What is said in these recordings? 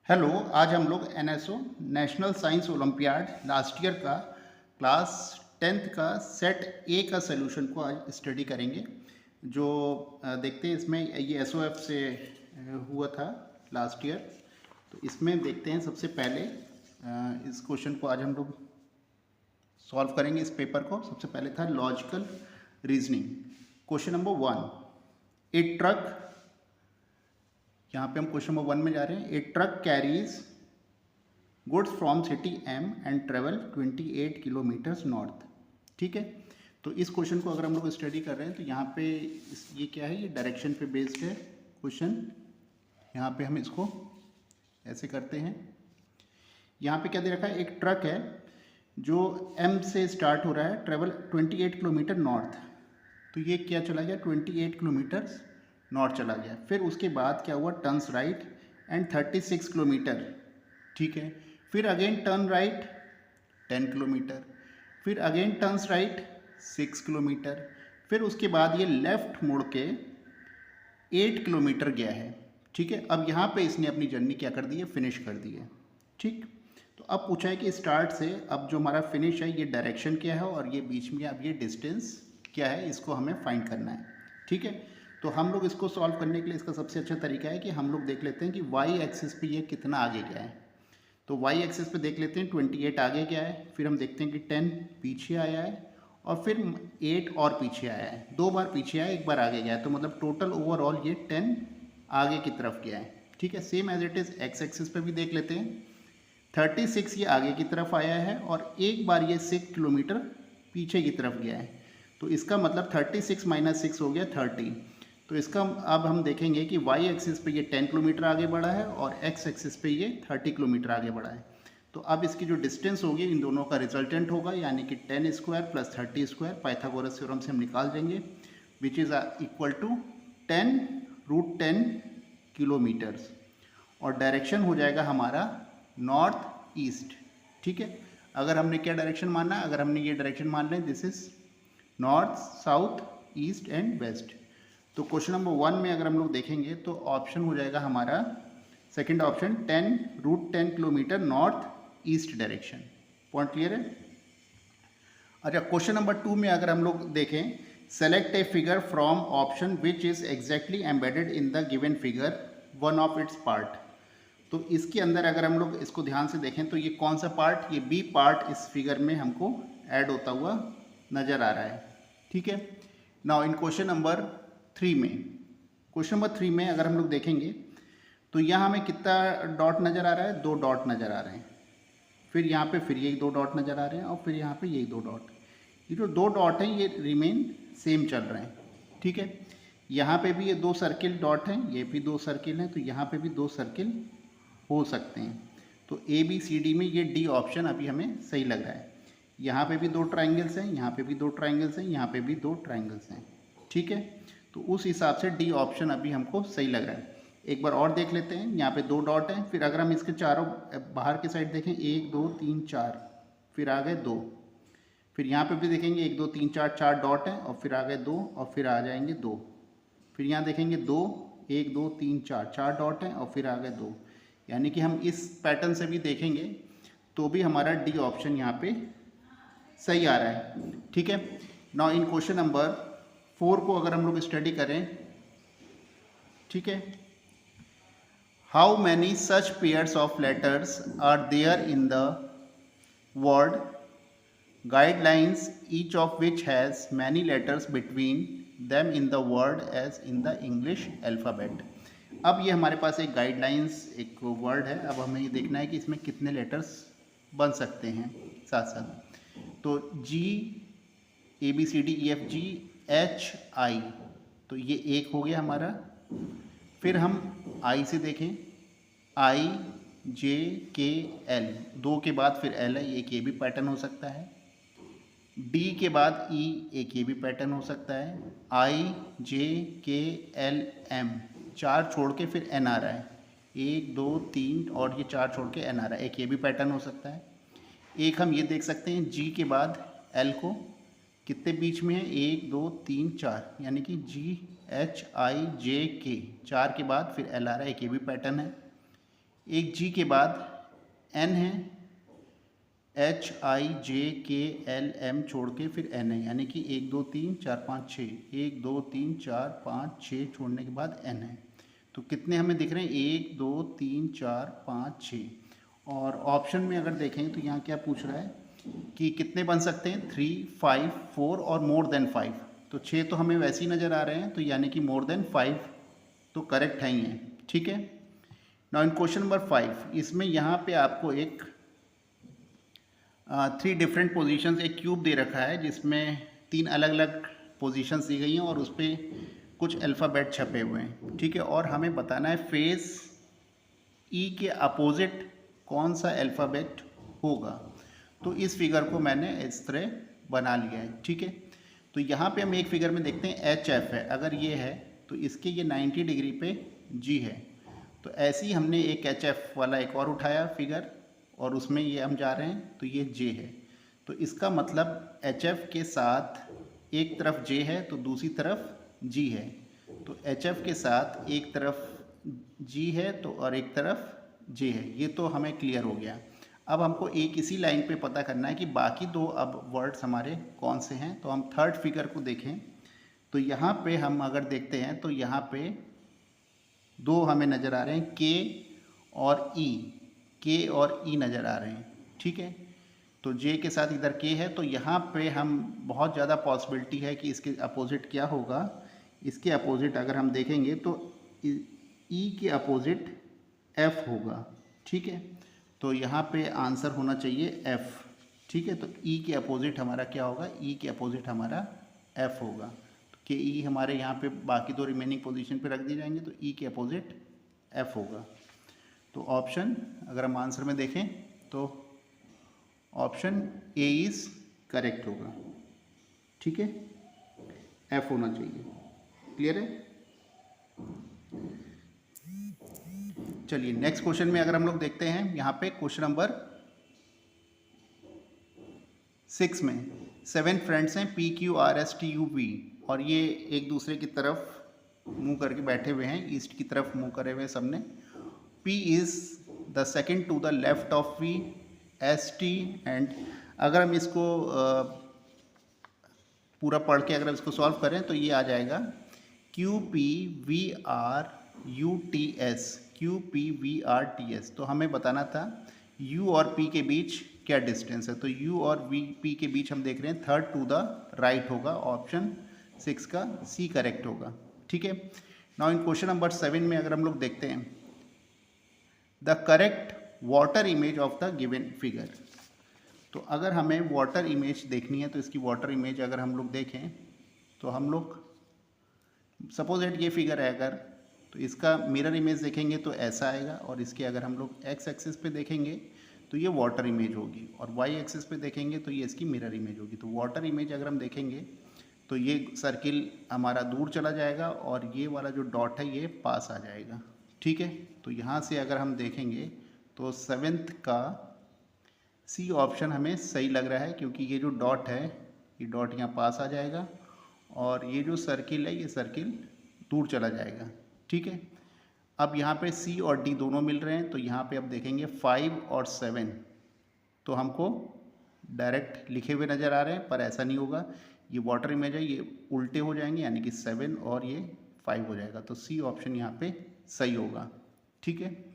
Hello. आज हम लोग NSO national science olympiad last year का क्लास 10th का सेट ए का सॉल्यूशन को आज स्टडी करेंगे। जो देखते हैं इसमें ये एसओएफ से हुआ था लास्ट ईयर। तो इसमें देखते हैं सबसे पहले इस क्वेश्चन को आज हम लोग सॉल्व करेंगे। इस पेपर को सबसे पहले था लॉजिकल रीजनिंग। क्वेश्चन नंबर 1, ए ट्रक, यहाँ पे हम क्वेश्चन नंबर 1 में जा रहे हैं। A truck carries goods from city M and travel 28 kilometres north. ठीक है, तो इस क्वेश्चन को अगर हम लोग स्टडी कर रहे हैं तो यहाँ पे ये क्या है, ये डायरेक्शन पे बेस्ड है क्वेश्चन। यहाँ पे हम इसको ऐसे करते हैं। यहाँ पे क्या दे रखा है, एक ट्रक है जो एम से स्टार्ट हो रहा है, ट्रेवल 28 किलोमीटर नॉर्थ। तो ये क्या चला गया, 28 किलोमीटर्स नॉर्थ चला गया। फिर उसके बाद क्या हुआ, टर्न्स राइट एंड 36 किलोमीटर। ठीक है, फिर अगेन टर्न राइट 10 किलोमीटर, फिर अगेन टर्न्स राइट 6 किलोमीटर, फिर उसके बाद ये लेफ्ट मुड़ के 8 किलोमीटर गया है। ठीक है, अब यहाँ पे इसने अपनी जर्नी क्या कर दी है, फिनिश कर दी है। ठीक, तो अब पूछा है कि स्टार्ट से अब जो हमारा फिनिश है ये डायरेक्शन क्या है और ये बीच में अब ये डिस्टेंस क्या है, इसको हमें फाइंड करना है। ठीक है, तो हम लोग इसको सॉल्व करने के लिए इसका सबसे अच्छा तरीका है कि हम लोग देख लेते हैं कि वाई एक्सिस पे ये कितना आगे गया है। तो वाई एक्सिस पे देख लेते हैं 28 आगे गया है, फिर हम देखते हैं कि 10 पीछे आया है और फिर 8 और पीछे आया है। 2 बार पीछे आया, 1 बार आगे गया है, तो मतलब टोटल ओवरऑल ये 10 आगे की तरफ गया है। ठीक है, same as it is x axis पे भी देख लेते हैं। 36 ये आगे की तरफ आया है और 1 बार ये 6 किलोमीटर पीछे की तरफ गया है। तो इसका मतलब 36 माइनस 6 हो गया 30। तो इसका अब हम देखेंगे कि वाई एक्सिस पे ये 10 किलोमीटर आगे बढ़ा है और एक्स एक्सिस पे ये 30 किलोमीटर आगे बढ़ा है। तो अब इसकी जो डिस्टेंस होगी इन दोनों का रिजल्टेंट होगा, यानी कि 10 square plus 30 square Pythagoras theorem से हम निकाल देंगे, which is equal to 10√10 kilometres. और डायरेक्शन हो जाएगा हमारा नॉर्थ ईस्ट। ठीक है, अगर हमने क्या डायरेक्शन माना है, अगर हमने ये डायरेक्शन मान लें, this is north south east and west. तो क्वेश्चन नंबर 1 में अगर हम लोग देखेंगे तो ऑप्शन हो जाएगा हमारा second option 10√10 kilometre north east direction. Point clear है। अच्छा, क्वेश्चन नंबर 2 में अगर हम लोग देखें, select a figure from option which is exactly embedded in the given figure one of its part. तो इसके अंदर अगर हम लोग इसको ध्यान से देखें तो ये कौन सा पार्ट, ये बी पार्ट इस फिगर में हमको ऐड होता हुआ नजर आ रहा है। ठीक है, नाउ इन क्वेश्चन नंबर 3 में, क्वेश्चन नंबर 3 में अगर हम लोग देखेंगे तो यहाँ हमें कितना डॉट नज़र आ रहा है, 2 डॉट नज़र आ रहे हैं। फिर यहाँ पे फिर यही 2 डॉट नज़र आ रहे हैं और फिर यहाँ पे यही 2 डॉट। ये जो 2 डॉट हैं ये रिमेन सेम चल रहे हैं। ठीक है, यहाँ पे भी ये 2 सर्किल डॉट हैं, ये भी 2 सर्किल हैं, तो यहाँ पे भी 2 सर्किल हो सकते हैं। तो ए बी सी डी में ये डी ऑप्शन अभी हमें सही लग रहा है। यहाँ पे भी 2 ट्राइंगल्स हैं, यहाँ पे भी 2 ट्राइंगल्स हैं, यहाँ पे भी 2 ट्राइंगल्स हैं। ठीक है, तो उस हिसाब से डी ऑप्शन अभी हमको सही लग रहा है। एक बार और देख लेते हैं, यहाँ पे 2 डॉट हैं, फिर अगर हम इसके चारों बाहर की साइड देखें 1 2 3 4, फिर आ गए 2, फिर यहाँ पे भी देखेंगे 1 2 3 4, 4 डॉट हैं और फिर आ गए 2 और फिर आ जाएंगे 2, फिर यहाँ देखेंगे 2 1 2 3 4, 4 डॉट हैं और फिर आ गए 2। यानी कि हम इस पैटर्न से भी देखेंगे तो भी हमारा डी ऑप्शन यहाँ पे सही आ रहा है। ठीक है, नाउ इन क्वेश्चन नंबर 4 को अगर हम लोग स्टडी करें, ठीक है, how many such pairs of letters are there in the word guidelines each of which has many letters between them in the word as in the English alphabet. अब ये हमारे पास एक गाइडलाइंस एक वर्ड है, अब हमें ये देखना है कि इसमें कितने लेटर्स बन सकते हैं साथ साथ। तो G A B C D E F G H I, तो ये एक हो गया हमारा। फिर हम आई से देखें, आई जे के एल, 2 के बाद फिर एल है, एक ये भी पैटर्न हो सकता है। डी के बाद ई, एक ये भी पैटर्न हो सकता है। आई जे के एल एम, 4 छोड़ के फिर एन आ रहा है, 1 2 3 और ये 4 छोड़ के एन आ रहा है, एक ये भी पैटर्न हो सकता है। एक हम ये देख सकते हैं जी के बाद एल को कितने बीच में है, 1 2 3 4, यानी कि जी एच आई जे के, 4 के बाद फिर एल आ रहा है, एक ये भी पैटर्न है। एक जी के बाद एन है, HIJKLM छोड़ के फिर एन है, यानी कि 1 2 3 4 5 6, 1 2 3 4 5 6 छोड़ने के बाद एन है। तो कितने हमें दिख रहे हैं? 1 2 3 4 5 6। और ऑप्शन में अगर देखें तो यहाँ क्या पूछ रहा है कि कितने बन सकते हैं? 3 5 4 और मोर देन 5। तो 6 तो हमें वैसे ही नज़र आ रहे हैं, तो यानी कि मोर देन 5 तो करेक्ट है ही है। ठीक है। नाउ इन क्वेश्चन नंबर 5, इसमें यहाँ पे आपको एक 3 डिफरेंट पोजीशंस, एक क्यूब दे रखा है जिसमें 3 अलग अलग पोजीशंस दी गई हैं और उस पर कुछ अल्फ़ाबेट छपे हुए हैं। ठीक है। और हमें बताना है फेस ई के अपोजिट कौन सा अल्फ़ाबेट होगा। तो इस फिगर को मैंने इस तरह बना लिया है। ठीक है। तो यहाँ पे हम एक फिगर में देखते हैं HF है, अगर ये है तो इसके ये 90 डिग्री पे G है। तो ऐसे ही हमने एक HF वाला एक और उठाया फिगर और उसमें ये हम जा रहे हैं, तो ये J है। तो इसका मतलब HF के साथ एक तरफ J है तो दूसरी तरफ G है। तो HF के साथ एक तरफ G है तो और एक तरफ J है। ये तो हमें क्लियर हो गया। अब हमको एक इसी लाइन पे पता करना है कि बाकी दो अब वर्ड्स हमारे कौन से हैं। तो हम थर्ड फिगर को देखें तो यहाँ पे हम अगर देखते हैं तो यहाँ पे दो हमें नज़र आ रहे हैं, K और E। K और E नज़र आ रहे हैं। ठीक है। तो J के साथ इधर K है, तो यहाँ पे हम बहुत ज़्यादा पॉसिबिलिटी है कि इसके अपोजिट क्या होगा। इसके अपोजिट अगर हम देखेंगे तो E के अपोजिट F होगा। ठीक है। तो यहाँ पे आंसर होना चाहिए F। ठीक है। तो E के अपोजिट हमारा क्या होगा? E के अपोजिट हमारा F होगा। तो के E हमारे यहाँ पे बाकी दो रिमेनिंग पोजीशन पे रख दिए जाएंगे, तो E के अपोजिट F होगा। तो ऑप्शन अगर हम आंसर में देखें तो ऑप्शन A इज़ करेक्ट होगा। ठीक है। F होना चाहिए। क्लियर है? चलिए नेक्स्ट क्वेश्चन में अगर हम लोग देखते हैं, यहाँ पे क्वेश्चन नंबर 6 में 7 फ्रेंड्स हैं PQRSTUV और ये एक दूसरे की तरफ मुंह करके बैठे हुए हैं, ईस्ट की तरफ मुंह करे हुए सबने। P is the second to the left of V, ST and अगर हम इसको पूरा पढ़ के अगर इसको सॉल्व करें तो ये आ जाएगा QPVRUTS, QPVRTS। तो हमें बताना था U और P के बीच क्या डिस्टेंस है। तो U और P के बीच हम देख रहे हैं थर्ड टू द राइट होगा, ऑप्शन 6 का C करेक्ट होगा। ठीक है। नाउ इन क्वेश्चन नंबर 7 में अगर हम लोग देखते हैं the correct water image of the given figure. तो अगर हमें वाटर इमेज देखनी है तो इसकी वाटर इमेज अगर हम लोग देखें तो हम लोग सपोज एट ये फिगर है अगर, तो इसका मिरर इमेज देखेंगे तो ऐसा आएगा और इसके अगर हम लोग एक्स एक्सिस पे देखेंगे तो ये वाटर इमेज होगी और वाई एक्सिस पे देखेंगे तो ये इसकी मिरर इमेज होगी। तो वाटर इमेज अगर हम देखेंगे तो ये सर्किल हमारा दूर चला जाएगा और ये वाला जो डॉट है ये पास आ जाएगा। ठीक है। तो यहाँ से अगर हम देखेंगे तो 7th का C ऑप्शन हमें सही लग रहा है, क्योंकि ये जो डॉट है ये डॉट यहाँ पास आ जाएगा और ये जो सर्किल है ये सर्किल दूर चला जाएगा। ठीक है। अब यहाँ पे C और D दोनों मिल रहे हैं, तो यहाँ पे अब देखेंगे 5 और 7 तो हमको डायरेक्ट लिखे हुए नज़र आ रहे हैं, पर ऐसा नहीं होगा। ये वाटर इमेज है, ये उल्टे हो जाएंगे, यानी कि 7 और ये 5 हो जाएगा। तो C ऑप्शन यहाँ पे सही होगा। ठीक है।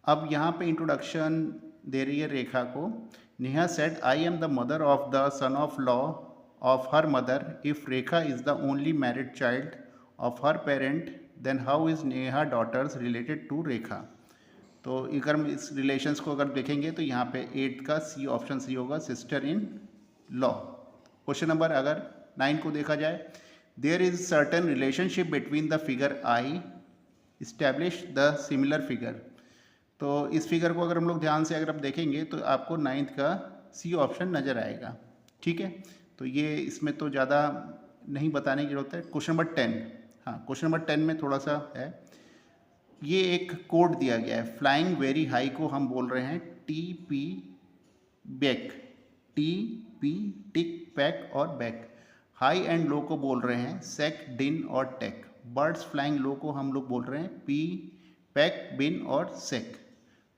अब यहाँ पे इंट्रोडक्शन दे रही है रेखा को। Neha said I am the mother of the son of law of her mother. If Rekha is the only married child of her parent then how is Neha daughters related to Rekha. तो अगर हम इस रिलेशंस को अगर देखेंगे तो यहाँ पे 8 का C ऑप्शन सी होगा, sister in law. Question number अगर 9 को देखा जाए, there is certain relationship between the figure I establish the similar figure. तो इस फिगर को अगर हम लोग ध्यान से अगर आप देखेंगे तो आपको 9th का C ऑप्शन नज़र आएगा। ठीक है। तो ये इसमें तो ज़्यादा नहीं बताने की जरूरत है। क्वेश्चन नंबर 10, हाँ क्वेश्चन नंबर 10 में थोड़ा सा है, ये एक कोड दिया गया है। फ्लाइंग वेरी हाई को हम बोल रहे हैं TP बैक, TP टिक पैक और बैक। हाई एंड लो को बोल रहे हैं सेक, डिन और टेक। बर्ड्स फ्लाइंग लो को हम लोग बोल रहे हैं P पैक, बिन और सेक।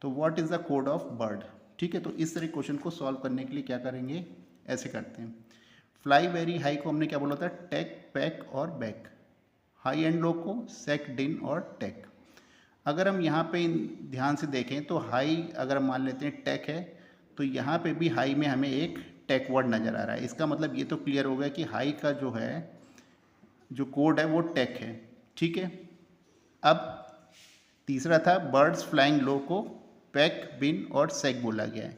तो what is the code of bird. ठीक है, तो इस तरह क्वेश्चन को सॉल्व करने के लिए क्या करेंगे, ऐसे करते हैं। फ्लाई वेरी हाई को हमने क्या बोला था, टेक, पैक और बैक। हाई एंड लो को सेक, डिन और टेक। अगर हम यहाँ पे ध्यान से देखें तो हाई अगर हम मान लेते हैं टेक है, तो यहाँ पे भी हाई में हमें एक टेक वर्ड नज़र आ रहा है। इसका मतलब ये तो क्लियर हो गया कि हाई का जो है जो कोड है वो टेक है। ठीक है, अब तीसरा था बर्ड्स फ्लाइंग लो को पैक, बिन और सेक बोला गया है।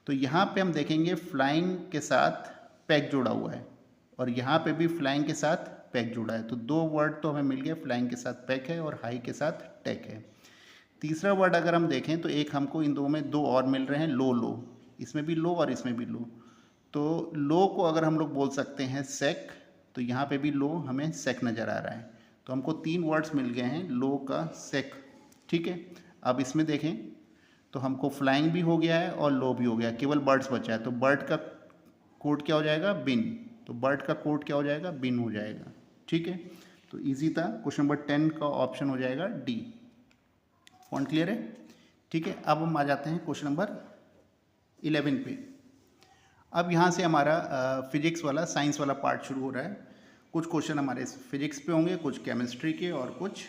तो यहाँ पे हम देखेंगे फ्लाइंग के साथ पैक जुड़ा हुआ है और यहाँ पे भी फ्लाइंग के साथ पैक जुड़ा है। तो दो वर्ड तो हमें मिल गए, फ्लाइंग के साथ पैक है और हाई के साथ टेक है। तीसरा वर्ड अगर हम देखें तो एक हमको इन दो में दो और मिल रहे हैं, लो लो। इसमें भी लो और इसमें भी लो। तो लो को अगर हम लोग बोल सकते हैं सेक, तो यहाँ पे भी लो हमें सेक नज़र आ रहा है। तो हमको तीन वर्ड्स मिल गए हैं, लो का, सेक। ठीक है, अब इसमें देखें तो हमको फ्लाइंग भी हो गया है और लो भी हो गया, केवल बर्ड्स बचा है। तो बर्ड का कोड क्या हो जाएगा, बिन। तो बर्ड का कोड क्या हो जाएगा, बिन हो जाएगा। ठीक है, तो इजी था। क्वेश्चन नंबर 10 का ऑप्शन हो जाएगा डी। पॉइंट क्लियर है। ठीक है, अब हम आ जाते हैं क्वेश्चन नंबर 11 पे। अब यहाँ से हमारा फिजिक्स वाला, साइंस वाला पार्ट शुरू हो रहा है। कुछ क्वेश्चन हमारे फिजिक्स पे होंगे, कुछ केमिस्ट्री के और कुछ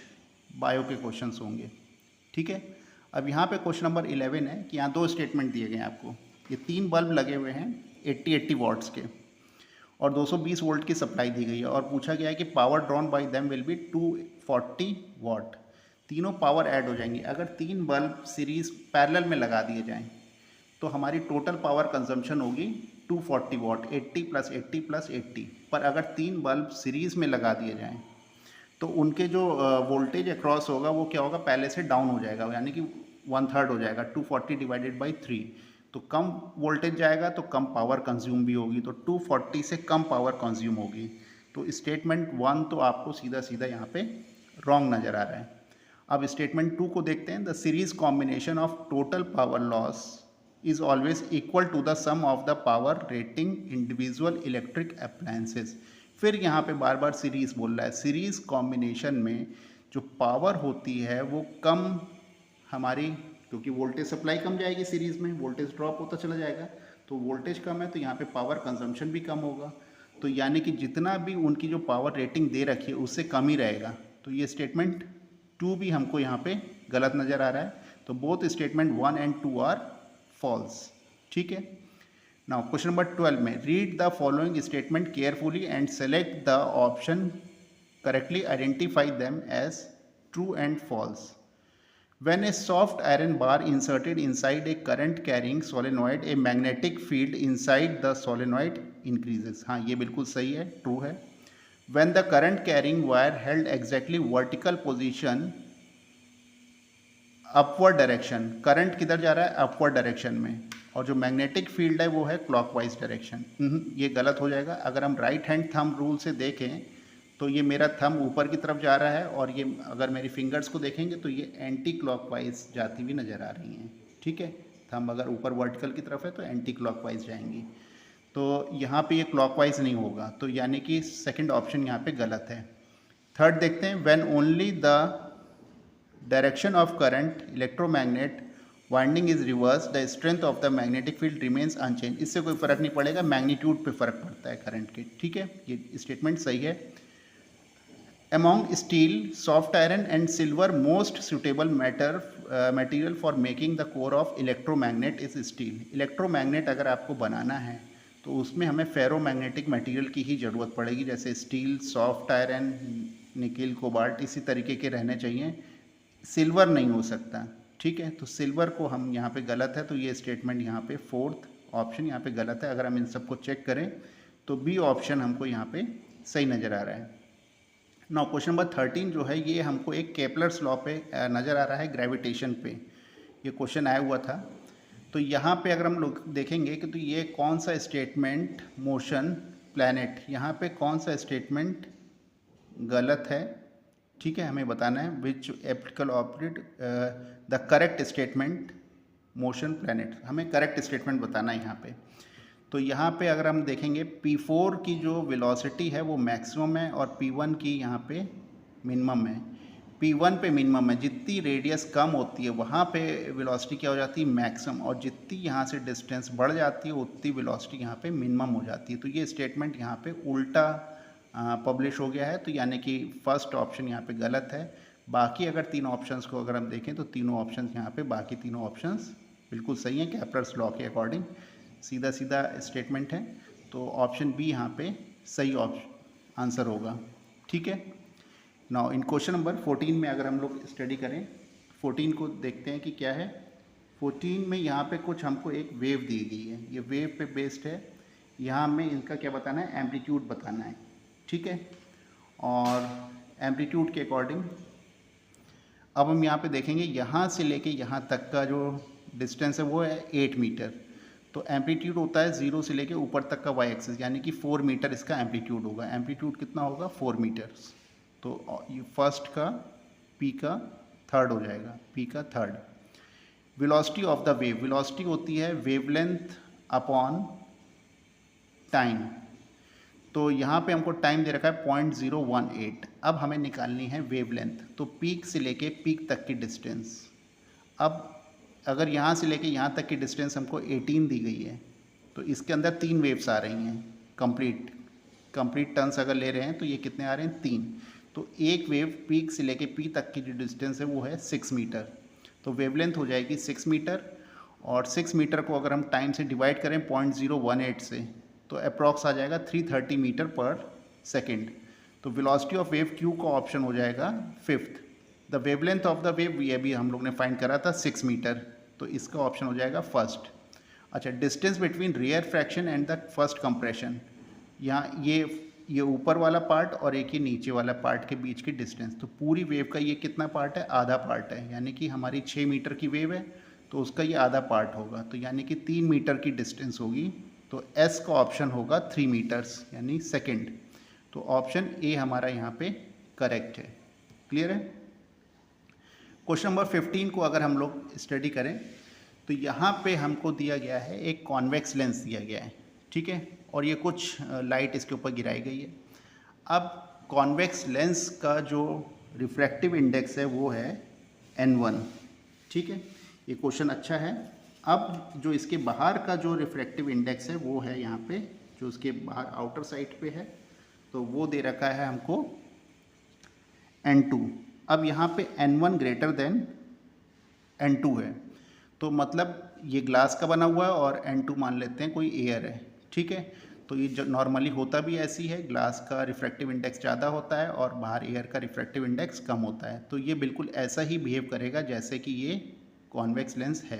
बायो के क्वेश्चंस होंगे। ठीक है, अब यहाँ पे क्वेश्चन नंबर 11 है कि यहाँ दो स्टेटमेंट दिए गए हैं आपको। ये तीन बल्ब लगे हुए हैं 80 वॉट्स के और 220 वोल्ट की सप्लाई दी गई है और पूछा गया है कि power drawn by them will be 240 what. तीनों पावर ऐड हो जाएंगी। अगर तीन बल्ब सीरीज पैरेलल में लगा दिए जाएं तो हमारी टोटल पावर कंजम्पशन होगी 240 वॉट, 80 प्लस 80 प्लस 80। पर अगर तीन बल्ब सीरीज में लगा दिए जाएं तो उनके जो वोल्टेज अक्रॉस होगा वो क्या होगा, पहले से डाउन हो जाएगा, यानी कि 1/3 हो जाएगा। 240 डिवाइडेड बाई 3, तो कम वोल्टेज जाएगा तो कम पावर कंज्यूम भी होगी। तो 240 से कम पावर कंज्यूम होगी। तो स्टेटमेंट 1 तो आपको सीधा सीधा यहाँ पे रॉन्ग नज़र आ रहा है। अब स्टेटमेंट 2 को देखते हैं। The series combination of total power loss is always equal to the sum of the power rating individual electric appliances। फिर यहाँ पे बार बार सीरीज बोल रहा है। सीरीज कॉम्बिनेशन में जो पावर होती है वो कम हमारी, क्योंकि वोल्टेज सप्लाई कम जाएगी सीरीज में, वोल्टेज ड्रॉप होता चला जाएगा। तो वोल्टेज कम है तो यहाँ पे पावर कंजम्पशन भी कम होगा। तो यानी कि जितना भी उनकी जो पावर रेटिंग दे रखी है उससे कम ही रहेगा। तो ये स्टेटमेंट 2 भी हमको यहाँ पे गलत नज़र आ रहा है। तो both statement 1 and 2 are false. ठीक है, नाउ क्वेश्चन नंबर 12 में read the following statement carefully and select the option correctly, identify them as true and false. When a soft iron bar inserted inside a current carrying solenoid, a magnetic field inside the solenoid increases। हाँ, ये बिल्कुल सही है, true है। When the current carrying wire held exactly vertical position upward direction, current किधर जा रहा है, अपवर्ड डायरेक्शन में, और जो मैग्नेटिक फील्ड है वो है क्लॉकवाइज डायरेक्शन। ये गलत हो जाएगा। अगर हम राइट हैंड थंब रूल से देखें तो ये मेरा थंब ऊपर की तरफ जा रहा है और ये अगर मेरी फिंगर्स को देखेंगे तो ये एंटी क्लॉकवाइज जाती हुई नज़र आ रही हैं। ठीक है, थंब अगर ऊपर वर्टिकल की तरफ है तो एंटी क्लॉकवाइज जाएंगी। तो यहाँ पे ये क्लॉकवाइज नहीं होगा, तो यानी कि सेकंड ऑप्शन यहाँ पे गलत है। थर्ड देखते हैं। When only the direction of current electromagnet winding is reverse, the strength of the magnetic field remains unchange. इससे कोई फर्क नहीं पड़ेगा, मैग्नीट्यूड पे फर्क पड़ता है करंट के। ठीक है, ये स्टेटमेंट सही है। Among steel, soft iron and silver most suitable material for making the core of electromagnet is steel. Electromagnet अगर आपको बनाना है तो उसमें हमें फेरोमैग्नेटिक मटेरियल की ही ज़रूरत पड़ेगी, जैसे steel, soft iron, nickel, cobalt, इसी तरीके के रहने चाहिए। सिल्वर नहीं हो सकता। ठीक है, तो सिल्वर को हम यहाँ पे गलत है, तो ये स्टेटमेंट यहाँ पे फोर्थ ऑप्शन यहाँ पे गलत है। अगर हम इन सबको चेक करें तो बी ऑप्शन हमको यहाँ पे सही नज़र आ रहा है। नाउ क्वेश्चन नंबर 13 जो है ये हमको एक केपलर्स लॉ पे नज़र आ रहा है, ग्रेविटेशन पे ये क्वेश्चन आया हुआ था। तो यहाँ पे अगर हम लोग देखेंगे कि तो ये कौन सा स्टेटमेंट, मोशन प्लैनेट, यहाँ पे कौन सा स्टेटमेंट गलत है। ठीक है, हमें बताना है विच एप्लीकल operate the correct statement motion planet, हमें करेक्ट स्टेटमेंट बताना है यहाँ पे। तो यहाँ पे अगर हम देखेंगे P4 की जो वेलोसिटी है वो मैक्सिमम है और P1 की यहाँ पे मिनिमम है। P1 पे मिनिमम है, जितनी रेडियस कम होती है वहाँ पे वेलोसिटी क्या हो जाती है, मैक्सिमम, और जितनी यहाँ से डिस्टेंस बढ़ जाती है उतनी वेलोसिटी यहाँ पे मिनिमम हो जाती है। तो ये स्टेटमेंट यहाँ पे उल्टा पब्लिश हो गया है, तो यानी कि फर्स्ट ऑप्शन यहाँ पे गलत है। बाकी अगर तीनों ऑप्शंस को अगर हम देखें तो तीनों ऑप्शंस यहाँ पे, बाकी तीनों ऑप्शंस बिल्कुल सही हैं केपलर्स लॉ के अकॉर्डिंग, सीधा सीधा स्टेटमेंट है। तो ऑप्शन बी यहाँ पे सही आंसर होगा। ठीक है। नाउ इन क्वेश्चन नंबर 14 में अगर हम लोग स्टडी करें, 14 को देखते हैं कि क्या है। 14 में यहाँ पे कुछ हमको एक वेव दी गई है, ये वेव पे बेस्ड है। यहाँ में इनका क्या बताना है, एम्पलीट्यूड बताना है। ठीक है। और एम्पलीट्यूड के अकॉर्डिंग अब हम यहाँ पे देखेंगे, यहाँ से लेके यहाँ तक का जो डिस्टेंस है वो है 8 मीटर। तो एम्पलीट्यूड होता है 0 से लेके ऊपर तक का वाई एक्सिस, यानी कि 4 मीटर इसका एम्पलीट्यूड होगा। एम्पलीट्यूड कितना होगा, 4 मीटर्स। तो ये फर्स्ट का पी का थर्ड हो जाएगा, पी का third. Velocity of the wave, velocity होती है वेवलेंथ अपॉन टाइम। तो यहाँ पे हमको टाइम दे रखा है 0.018। अब हमें निकालनी है वेवलेंथ, तो पीक से लेके पीक तक की डिस्टेंस। अब अगर यहाँ से लेके यहाँ तक की डिस्टेंस हमको 18 दी गई है, तो इसके अंदर 3 वेव्स आ रही हैं। कंप्लीट टर्न्स अगर ले रहे हैं तो ये कितने आ रहे हैं, 3। तो एक वेव पीक से लेके पी तक की जो डिस्टेंस है वो है 6 मीटर। तो वेवलेंथ हो जाएगी 6 मीटर, और 6 मीटर को अगर हम टाइम से डिवाइड करें 0.018 से, तो अप्रॉक्स आ जाएगा 330 मीटर पर सेकेंड। तो वेलोसिटी ऑफ वेव क्यू का ऑप्शन हो जाएगा fifth. The wavelength of the wave, ये भी हम लोग ने फाइंड करा था 6 मीटर, तो इसका ऑप्शन हो जाएगा फर्स्ट। अच्छा, distance between rarefaction and the first compression, यहाँ ये ऊपर वाला पार्ट और एक ही नीचे वाला पार्ट के बीच की डिस्टेंस। तो पूरी वेव का ये कितना पार्ट है, आधा पार्ट है, यानी कि हमारी 6 मीटर की वेव है तो उसका ये आधा पार्ट होगा, तो यानी कि 3 मीटर की डिस्टेंस होगी। तो एस का ऑप्शन होगा 3 मीटर्स, यानी सेकेंड। तो ऑप्शन ए हमारा यहाँ पे करेक्ट है। क्लियर है। क्वेश्चन नंबर 15 को अगर हम लोग स्टडी करें तो यहाँ पे हमको दिया गया है एक कॉन्वेक्स लेंस दिया गया है। ठीक है। और ये कुछ लाइट इसके ऊपर गिराई गई है। अब कॉन्वेक्स लेंस का जो रिफ्रैक्टिव इंडेक्स है वो है N1। ठीक है। ये क्वेश्चन अच्छा है। अब जो इसके बाहर का जो रिफ्रैक्टिव इंडेक्स है वो है यहाँ पे, जो उसके बाहर आउटर साइड पे है, तो वो दे रखा है हमको N2। अब यहाँ पे N1 ग्रेटर देन N2 है, तो मतलब ये ग्लास का बना हुआ है और N2 मान लेते हैं कोई एयर है। ठीक है। तो ये जो नॉर्मली होता भी ऐसी है, ग्लास का रिफ्रैक्टिव इंडेक्स ज़्यादा होता है और बाहर एयर का रिफ्रैक्टिव इंडेक्स कम होता है। तो ये बिल्कुल ऐसा ही बिहेव करेगा जैसे कि ये कॉन्वेक्स लेंस है।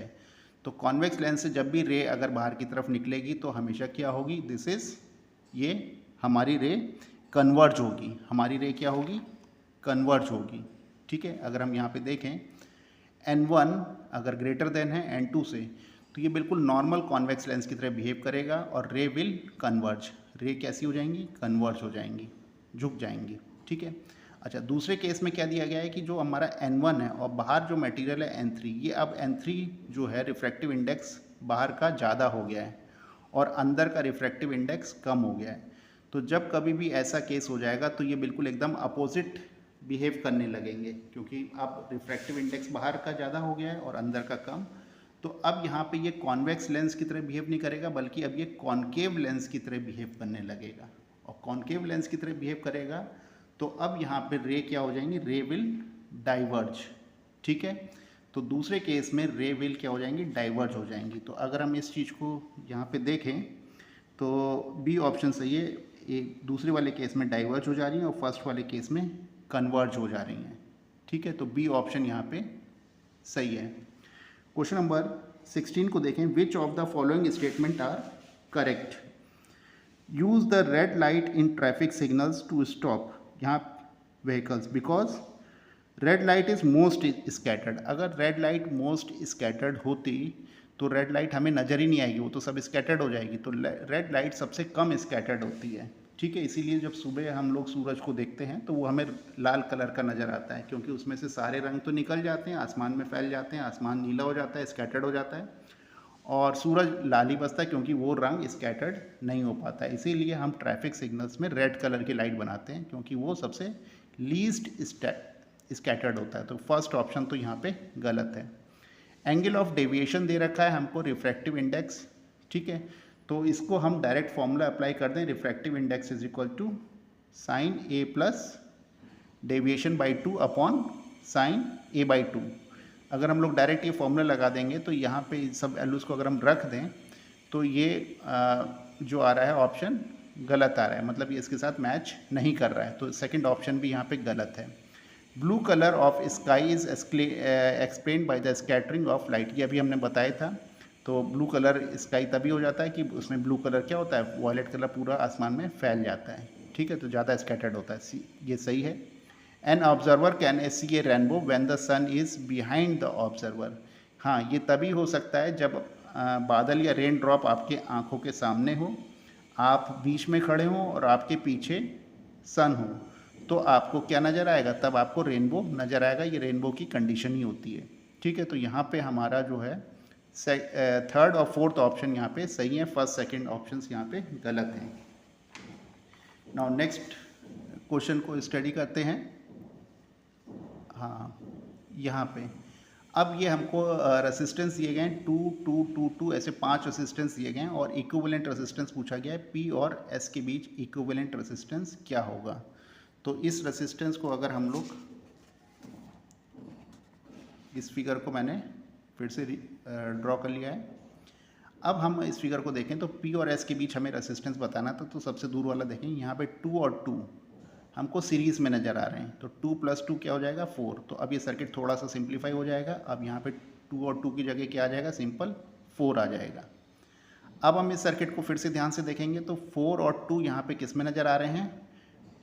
तो कॉन्वेक्स लेंस से जब भी रे अगर बाहर की तरफ निकलेगी तो हमेशा क्या होगी, दिस इज़, ये हमारी रे कन्वर्ज होगी। हमारी रे क्या होगी, कन्वर्ज होगी। ठीक है। अगर हम यहाँ पे देखें N1 अगर ग्रेटर देन है N2 से, तो ये बिल्कुल नॉर्मल कॉन्वेक्स लेंस की तरह बिहेव करेगा और रे विल कन्वर्ज। रे कैसी हो जाएंगी, कन्वर्ज हो जाएंगी, झुक जाएंगी। ठीक है। अच्छा, दूसरे केस में क्या दिया गया है कि जो हमारा N1 है और बाहर जो मटेरियल है N3, ये अब N3 जो है रिफ्रैक्टिव इंडेक्स बाहर का ज़्यादा हो गया है और अंदर का रिफ्रैक्टिव इंडेक्स कम हो गया है। तो जब कभी भी ऐसा केस हो जाएगा तो ये बिल्कुल एकदम अपोजिट बिहेव करने लगेंगे, क्योंकि अब रिफ्रैक्टिव इंडेक्स बाहर का ज़्यादा हो गया है और अंदर का कम। तो अब यहाँ पे ये कॉन्वेक्स लेंस की तरह बिहेव नहीं करेगा, बल्कि अब ये कॉनकेव लेंस की तरह बिहेव करने लगेगा। और कॉनकेव लेंस की तरह बिहेव करेगा तो अब यहाँ पे रे क्या हो जाएंगी, रे विल डाइवर्ज। ठीक है। तो दूसरे केस में रे विल क्या हो जाएंगी, डाइवर्ज हो जाएंगी। तो अगर हम इस चीज़ को यहाँ पे देखें तो बी ऑप्शन सही है। एक दूसरे वाले केस में डाइवर्ज हो जा रही हैं और फर्स्ट वाले केस में कन्वर्ज हो जा रही हैं। ठीक है। तो बी ऑप्शन यहाँ पे सही है। क्वेश्चन नंबर 16 को देखें, which of the following statement are correct. Use the red light in traffic signals to stop यहाँ vehicles because red light is most scattered. अगर रेड लाइट मोस्ट स्कैटर्ड होती तो रेड लाइट हमें नज़र ही नहीं आएगी, वो तो सब स्कैटर्ड हो जाएगी। तो रेड लाइट सबसे कम स्कैटर्ड होती है। ठीक है। इसीलिए जब सुबह हम लोग सूरज को देखते हैं तो वो हमें लाल कलर का नज़र आता है, क्योंकि उसमें से सारे रंग तो निकल जाते हैं, आसमान में फैल जाते हैं, आसमान नीला हो जाता है, स्कैटर्ड हो जाता है, और सूरज लाल ही बचता है क्योंकि वो रंग स्कैटर्ड नहीं हो पाता है। इसीलिए हम ट्रैफिक सिग्नल्स में रेड कलर की लाइट बनाते हैं, क्योंकि वो सबसे लीस्ट स्कैटर्ड होता है। तो फर्स्ट ऑप्शन तो यहाँ पे गलत है। एंगल ऑफ डेविएशन दे रखा है हमको रिफ्रैक्टिव इंडेक्स, ठीक है, तो इसको हम डायरेक्ट फॉर्मूला अप्लाई कर दें, refractive index is equal to sine A plus deviation by 2 upon sine A by 2। अगर हम लोग डायरेक्ट ये फॉर्मूला लगा देंगे तो यहाँ पे सब वैल्यूज़ को अगर हम रख दें तो ये जो आ रहा है ऑप्शन गलत आ रहा है, मतलब ये इसके साथ मैच नहीं कर रहा है, तो सेकंड ऑप्शन भी यहाँ पे गलत है। Blue colour of sky is explain by the scattering of light, ये अभी हमने बताया था। तो ब्लू कलर स्काई तभी हो जाता है कि उसमें ब्लू कलर क्या होता है, वॉयलेट कलर पूरा आसमान में फैल जाता है, ठीक है, तो ज़्यादा स्कैटर्ड होता है, ये सही है। An observer can see a rainbow when the sun is behind the observer, हाँ ये तभी हो सकता है जब बादल या रेन ड्रॉप आपके आँखों के सामने हो, आप बीच में खड़े हों और आपके पीछे सन हो, तो आपको क्या नज़र आएगा, तब आपको रेनबो नज़र आएगा। ये रेनबो की कंडीशन ही होती है, ठीक है। तो यहाँ पे हमारा जो है थर्ड और फोर्थ ऑप्शन यहाँ पे सही है, फर्स्ट सेकंड ऑप्शंस यहाँ पे गलत हैं। नाउ नेक्स्ट क्वेश्चन को स्टडी करते हैं। हाँ, यहाँ पे अब ये हमको रेसिस्टेंस दिए गए हैं 2 2 2 2 ऐसे 5 रेसिस्टेंस दिए गए हैं और इक्विवेलेंट रेसिस्टेंस पूछा गया है, P और S के बीच इक्विवेलेंट रेसिस्टेंस क्या होगा। तो इस रेसिस्टेंस को अगर हम लोग, इस फिगर को मैंने फिर से ड्रॉ कर लिया है। अब हम इस फिगर को देखें तो P और S के बीच हमें रेसिस्टेंस बताना था, तो सबसे दूर वाला देखें, यहाँ पे 2 और 2 हमको सीरीज़ में नज़र आ रहे हैं, तो 2 + 2 क्या हो जाएगा 4। तो अब ये सर्किट थोड़ा सा सिंप्लीफाई हो जाएगा। अब यहाँ पे 2 और 2 की जगह क्या आ जाएगा, सिंपल 4 आ जाएगा। अब हम इस सर्किट को फिर से ध्यान से देखेंगे तो 4 और 2 यहाँ पे किस में नज़र आ रहे हैं,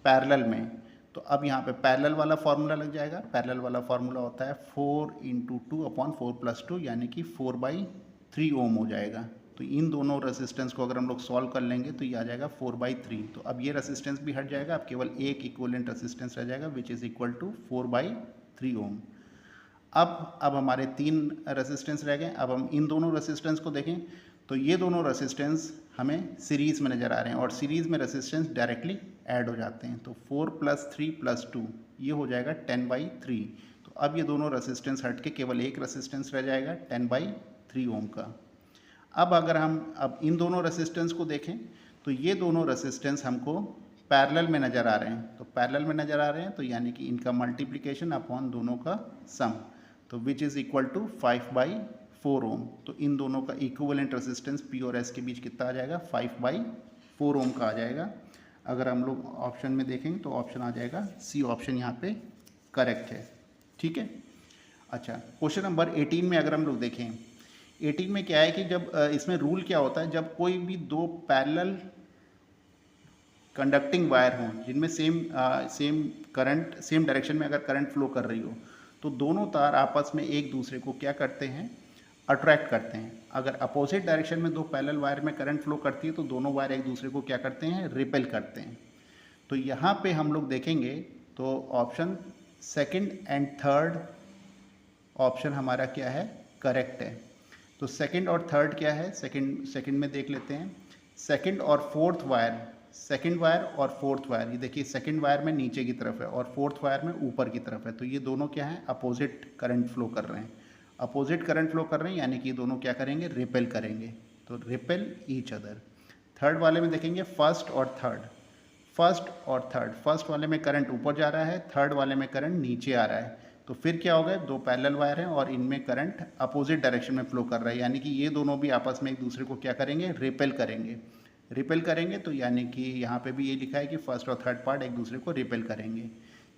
पैरेलल में। तो अब यहाँ पे पैरेलल वाला फार्मूला लग जाएगा। पैरेलल वाला फार्मूला होता है 4 × 2 अपॉन 4 + 2 यानी कि 4/3 ओम हो जाएगा। तो इन दोनों रेसिस्टेंस को अगर हम लोग सॉल्व कर लेंगे तो ये आ जाएगा 4/3। तो अब ये रेसिस्टेंस भी हट जाएगा, अब केवल एक इक्विवेलेंट रेसिस्टेंस रह जाएगा विच इज़ इक्वल टू 4/3 ओम। अब हमारे 3 रेसिस्टेंस रह गए। अब हम इन दोनों रेसिस्टेंस को देखें तो ये दोनों रेसिस्टेंस हमें सीरीज़ में नज़र आ रहे हैं और सीरीज़ में रेसिस्टेंस डायरेक्टली ऐड हो जाते हैं। तो 4 + 3 + 2 ये हो जाएगा 10/3। तो अब ये दोनों रेसिस्टेंस हट के केवल एक रेसिस्टेंस रह जाएगा 10/3 ओम का। अब अगर हम अब इन दोनों रेसिस्टेंस को देखें तो ये दोनों रेसिस्टेंस हमको पैरेलल में नज़र आ रहे हैं। तो पैरेलल में नज़र आ रहे हैं तो यानी कि इनका मल्टीप्लिकेशन अपॉन दोनों का सम, तो विच इज़ इक्वल टू 5/4 ओम। तो इन दोनों का इक्विवेलेंट रेसिस्टेंस P और S के बीच कितना आ जाएगा, 5/4 ओम का आ जाएगा। अगर हम लोग ऑप्शन में देखेंगे तो ऑप्शन आ जाएगा सी ऑप्शन यहाँ पे करेक्ट है, ठीक है। अच्छा, क्वेश्चन नंबर 18 में अगर हम लोग देखें, 18 में क्या है कि जब इसमें रूल क्या होता है, जब कोई भी दो पैरेलल कंडक्टिंग वायर हों जिनमें सेम करंट, सेम डायरेक्शन में अगर करंट फ्लो कर रही हो, तो दोनों तार आपस में एक दूसरे को क्या करते हैं, अट्रैक्ट करते हैं। अगर अपोजिट डायरेक्शन में दो पैरेलल वायर में करंट फ्लो करती है तो दोनों वायर एक दूसरे को क्या करते हैं, रिपेल करते हैं। तो यहाँ पे हम लोग देखेंगे तो option second and third option हमारा क्या है, करेक्ट है। तो सेकंड और थर्ड क्या है, सेकंड में देख लेते हैं। सेकंड और फोर्थ वायर, सेकंड वायर और फोर्थ वायर, ये देखिए सेकंड वायर में नीचे की तरफ है और फोर्थ वायर में ऊपर की तरफ है। तो ये दोनों क्या है, अपोजिट करंट फ्लो कर रहे हैं, अपोजिट करंट फ्लो कर रहे हैं, यानी कि ये दोनों क्या करेंगे, रिपेल करेंगे। तो रिपेल ईच अदर। थर्ड वाले में देखेंगे फर्स्ट और थर्ड, फर्स्ट और थर्ड, फर्स्ट वाले में करंट ऊपर जा रहा है, थर्ड वाले में करंट नीचे आ रहा है। तो फिर क्या होगा, दो पैरेलल वायर हैं और इनमें करंट अपोजिट डायरेक्शन में फ्लो कर रहा है, यानी कि ये दोनों भी आपस में एक दूसरे को क्या करेंगे, रिपेल करेंगे। रिपेल करेंगे तो यानी कि यहाँ पे भी ये लिखा है कि फर्स्ट और थर्ड पार्ट एक दूसरे को रिपेल करेंगे,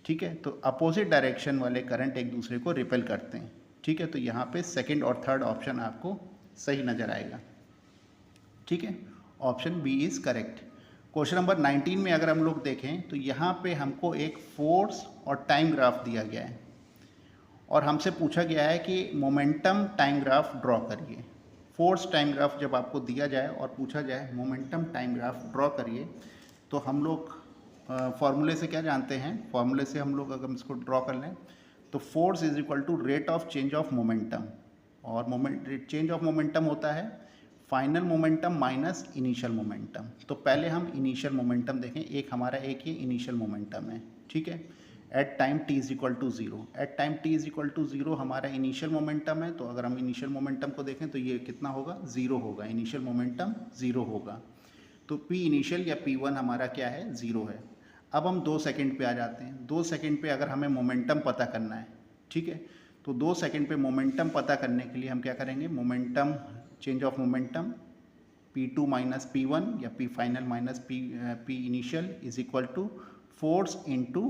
ठीक है। तो अपोजिट डायरेक्शन वाले करंट एक दूसरे को रिपेल करते हैं, ठीक है। तो यहाँ पे सेकंड और थर्ड ऑप्शन आपको सही नज़र आएगा, ठीक है। Option B is correct. Question number 19 में अगर हम लोग देखें तो यहाँ पे हमको एक फोर्स और टाइम ग्राफ दिया गया है और हमसे पूछा गया है कि मोमेंटम टाइम ग्राफ ड्रॉ करिए। फोर्स टाइम ग्राफ जब आपको दिया जाए और पूछा जाए मोमेंटम टाइम ग्राफ ड्रॉ करिए, तो हम लोग फॉर्मूले से क्या जानते हैं, फॉर्मूले से हम लोग अगर इसको ड्रॉ कर लें तो force is equal to rate of change of momentum, और चेंज ऑफ मोमेंटम होता है final momentum minus initial momentum. तो पहले हम इनिशियल मोमेंटम देखें, एक हमारा एक ही इनिशियल मोमेंटम है, ठीक है। At time t is equal to zero. At time t is equal to zero हमारा इनिशियल मोमेंटम है, तो अगर हम इनिशियल मोमेंटम को देखें तो ये कितना होगा, ज़ीरो होगा, इनिशियल मोमेंटम ज़ीरो होगा। तो p इनिशियल या p1 हमारा क्या है, ज़ीरो है। अब हम 2 सेकंड पे आ जाते हैं। 2 सेकंड पे अगर हमें मोमेंटम पता करना है, ठीक है, तो 2 सेकंड पे मोमेंटम पता करने के लिए हम क्या करेंगे, momentum, change of momentum P2 minus P1 या P final minus P initial is equal to force into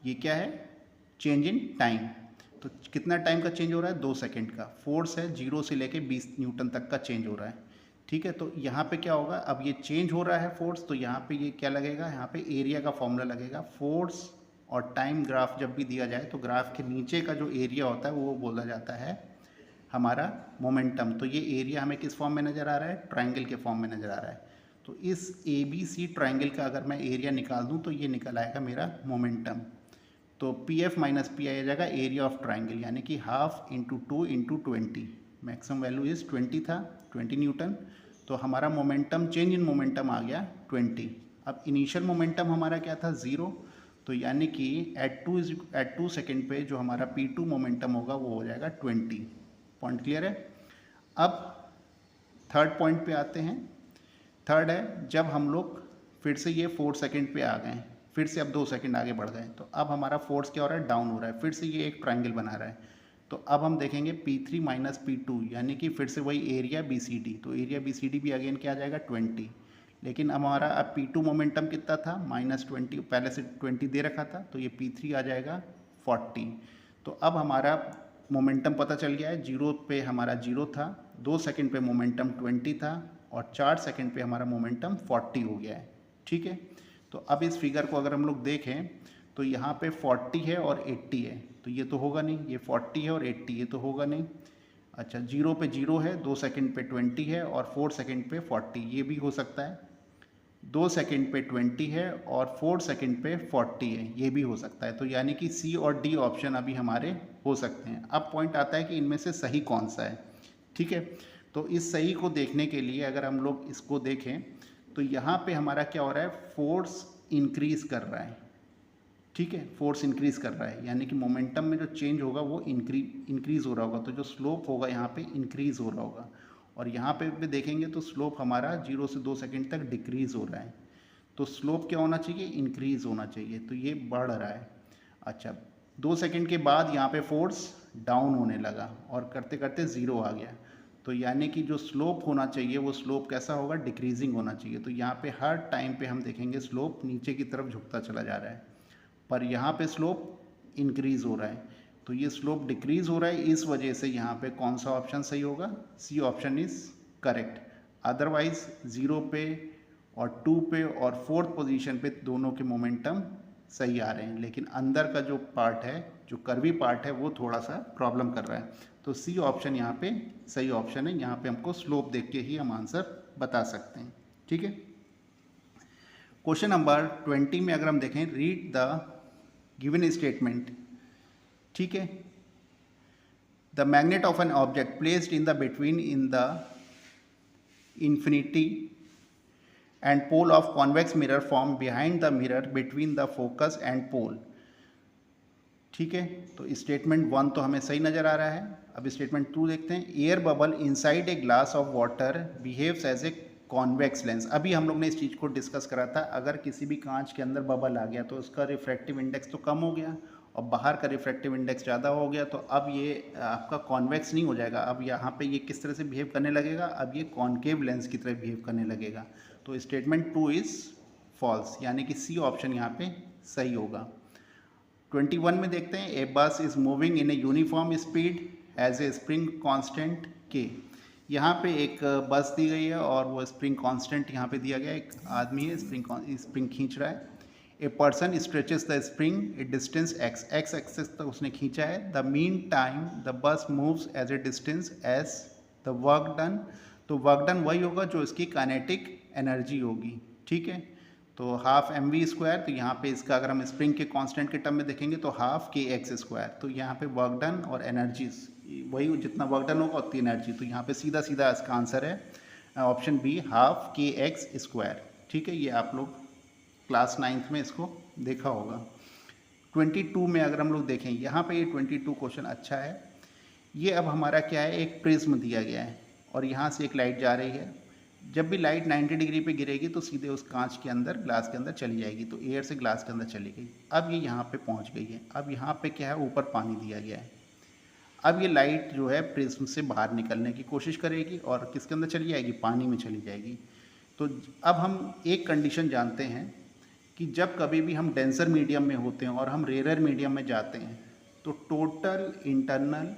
ये क्या है, चेंज इन टाइम। तो कितना टाइम का चेंज हो रहा है, 2 सेकंड का। फोर्स है 0 से लेके 20 न्यूटन तक का चेंज हो रहा है, ठीक है। तो यहाँ पे क्या होगा, अब ये चेंज हो रहा है फोर्स, तो यहाँ पे ये क्या लगेगा, यहाँ पे एरिया का फॉर्मूला लगेगा। फोर्स और टाइम ग्राफ जब भी दिया जाए तो ग्राफ के नीचे का जो एरिया होता है वो बोला जाता है हमारा मोमेंटम। तो ये एरिया हमें किस फॉर्म में नज़र आ रहा है, ट्रायंगल के फॉर्म में नज़र आ रहा है। तो इस ABC ट्रायंगल का अगर मैं एरिया निकाल दूँ तो ये निकल आएगा मेरा मोमेंटम। तो PF माइनस P आ जाएगा एरिया ऑफ ट्रायंगल, यानी कि half into 2 into 20। Maximum value is 20 था, 20 न्यूटन। तो हमारा मोमेंटम, चेंज इन मोमेंटम आ गया 20। अब इनिशियल मोमेंटम हमारा क्या था, 0। तो यानी कि एट 2 सेकेंड पे जो हमारा P2 मोमेंटम होगा वो हो जाएगा 20। पॉइंट क्लियर है। अब थर्ड पॉइंट पे आते हैं। थर्ड है, जब हम लोग फिर से ये 4 सेकेंड पे आ गए, फिर से अब 2 सेकेंड आगे बढ़ गए, तो अब हमारा फोर्स क्या हो रहा है, डाउन हो रहा है। फिर से ये एक ट्रायंगल बना रहा है। तो अब हम देखेंगे P3 माइनस P2, यानी कि फिर से वही एरिया BCD। तो एरिया BCD भी अगेन क्या आ जाएगा, 20। लेकिन हमारा अब P2 मोमेंटम कितना था, -20, पहले से 20 दे रखा था, तो ये P3 आ जाएगा 40। तो अब हमारा मोमेंटम पता चल गया है। 0 पे हमारा 0 था, 2 सेकंड पे मोमेंटम 20 था, और 4 सेकंड पे हमारा मोमेंटम 40 हो गया है, ठीक है। तो अब इस फिगर को अगर हम लोग देखें तो यहाँ पे 40 है और 80 है, तो ये तो होगा नहीं, ये 40 है और 80, ये तो होगा नहीं। अच्छा, 0 पे 0 है, 2 सेकंड पे 20 है और 4 सेकंड पे 40, ये भी हो सकता है। 2 सेकंड पे 20 है और 4 सेकंड पे 40 है, ये भी हो सकता है। तो यानी कि C और D ऑप्शन अभी हमारे हो सकते हैं। अब पॉइंट आता है कि इनमें से सही कौन सा है, ठीक है। तो इस सही को देखने के लिए अगर हम लोग इसको देखें तो यहाँ पे हमारा क्या हो रहा है, फोर्स इंक्रीज कर रहा है, ठीक है, फोर्स इंक्रीज कर रहा है, यानी कि मोमेंटम में जो चेंज होगा वो इंक्रीज हो रहा होगा। तो जो स्लोप होगा यहाँ पे इंक्रीज हो रहा होगा, और यहाँ पे भी देखेंगे तो स्लोप हमारा 0 से 2 सेकंड तक डिक्रीज हो रहा है। तो स्लोप क्या होना चाहिए, इंक्रीज होना चाहिए, तो ये बढ़ रहा है। अच्छा, 2 सेकंड के बाद यहाँ पे फोर्स डाउन होने लगा और करते करते 0 आ गया। तो यानी कि जो स्लोप होना चाहिए वो स्लोप कैसा होगा, डिक्रीजिंग होना चाहिए। तो यहाँ पे हर टाइम पे हम देखेंगे स्लोप नीचे की तरफ झुकता चला जा रहा है, पर यहाँ पे स्लोप इंक्रीज हो रहा है। तो ये स्लोप डिक्रीज हो रहा है, इस वजह से यहाँ पे कौन सा ऑप्शन सही होगा, C option is correct. Otherwise 0 पे और 2 पे और 4th पोजीशन पे दोनों के मोमेंटम सही आ रहे हैं, लेकिन अंदर का जो पार्ट है, जो कर्वी पार्ट है, वो थोड़ा सा प्रॉब्लम कर रहा है। तो C ऑप्शन यहाँ पे सही ऑप्शन है। यहाँ पे हमको स्लोप देख के ही हम आंसर बता सकते हैं, ठीक है। क्वेश्चन नंबर 20 में अगर हम देखें, रीड द गिवन स्टेटमेंट, ठीक है। The magnet of an object placed in the between in the infinity and pole of convex mirror form behind the mirror between the focus and pole, ठीक है। तो statement 1 तो हमें सही नज़र आ रहा है। अब स्टेटमेंट 2 देखते हैं। Air bubble inside a glass of water behaves as a convex lens. अभी हम लोग ने इस चीज़ को डिस्कस करा था, अगर किसी भी कांच के अंदर बबल आ गया तो उसका रिफ्रैक्टिव इंडेक्स तो कम हो गया और बाहर का रिफ्रैक्टिव इंडेक्स ज़्यादा हो गया, तो अब ये आपका कॉन्वेक्स नहीं हो जाएगा। अब यहाँ पे ये किस तरह से बिहेव करने लगेगा, अब ये कॉन्केव लेंस की तरह बिहेव करने लगेगा। तो स्टेटमेंट 2 इज़ फॉल्स, यानी कि C ऑप्शन यहाँ पे सही होगा। 21 में देखते हैं, a bus is moving in a uniform speed as a spring constant K। यहाँ पे एक बस दी गई है और वो स्प्रिंग कांस्टेंट यहाँ पे दिया गया है। एक आदमी है, स्प्रिंग खींच रहा है। A person stretches the spring a distance x एक्सेस तक उसने खींचा है। The mean time the bus moves as a distance as the work done. तो वर्क डन वही होगा जो इसकी काइनेटिक एनर्जी होगी, ठीक है। तो हाफ mv²। तो यहाँ पे इसका अगर हम स्प्रिंग के कांस्टेंट के टर्म में देखेंगे तो हाफ kx²। तो यहाँ पे वर्क डन और एनर्जी वही, जितना वर्क डन होगा उतनी एनर्जी। तो यहाँ पे सीधा सीधा इसका आंसर है ऑप्शन बी, हाफ kx², ठीक है। ये आप लोग क्लास 9th में इसको देखा होगा। 22 में अगर हम लोग देखें, यहाँ पे ये 22 क्वेश्चन अच्छा है। ये अब हमारा क्या है, एक प्रिज्म दिया गया है और यहाँ से एक लाइट जा रही है। जब भी लाइट 90 डिग्री पे गिरेगी तो सीधे उस कांच के अंदर, ग्लास के अंदर चली जाएगी। तो एयर से ग्लास के अंदर चली गई। अब ये यहाँ पे पहुँच गई है। अब यहाँ पे क्या है, ऊपर पानी दिया गया है। अब ये लाइट जो है प्रिज्म से बाहर निकलने की कोशिश करेगी और किसके अंदर चली जाएगी, पानी में चली जाएगी। तो अब हम एक कंडीशन जानते हैं कि जब कभी भी हम डेंसर मीडियम में होते हैं और हम रेयर मीडियम में जाते हैं तो टोटल इंटरनल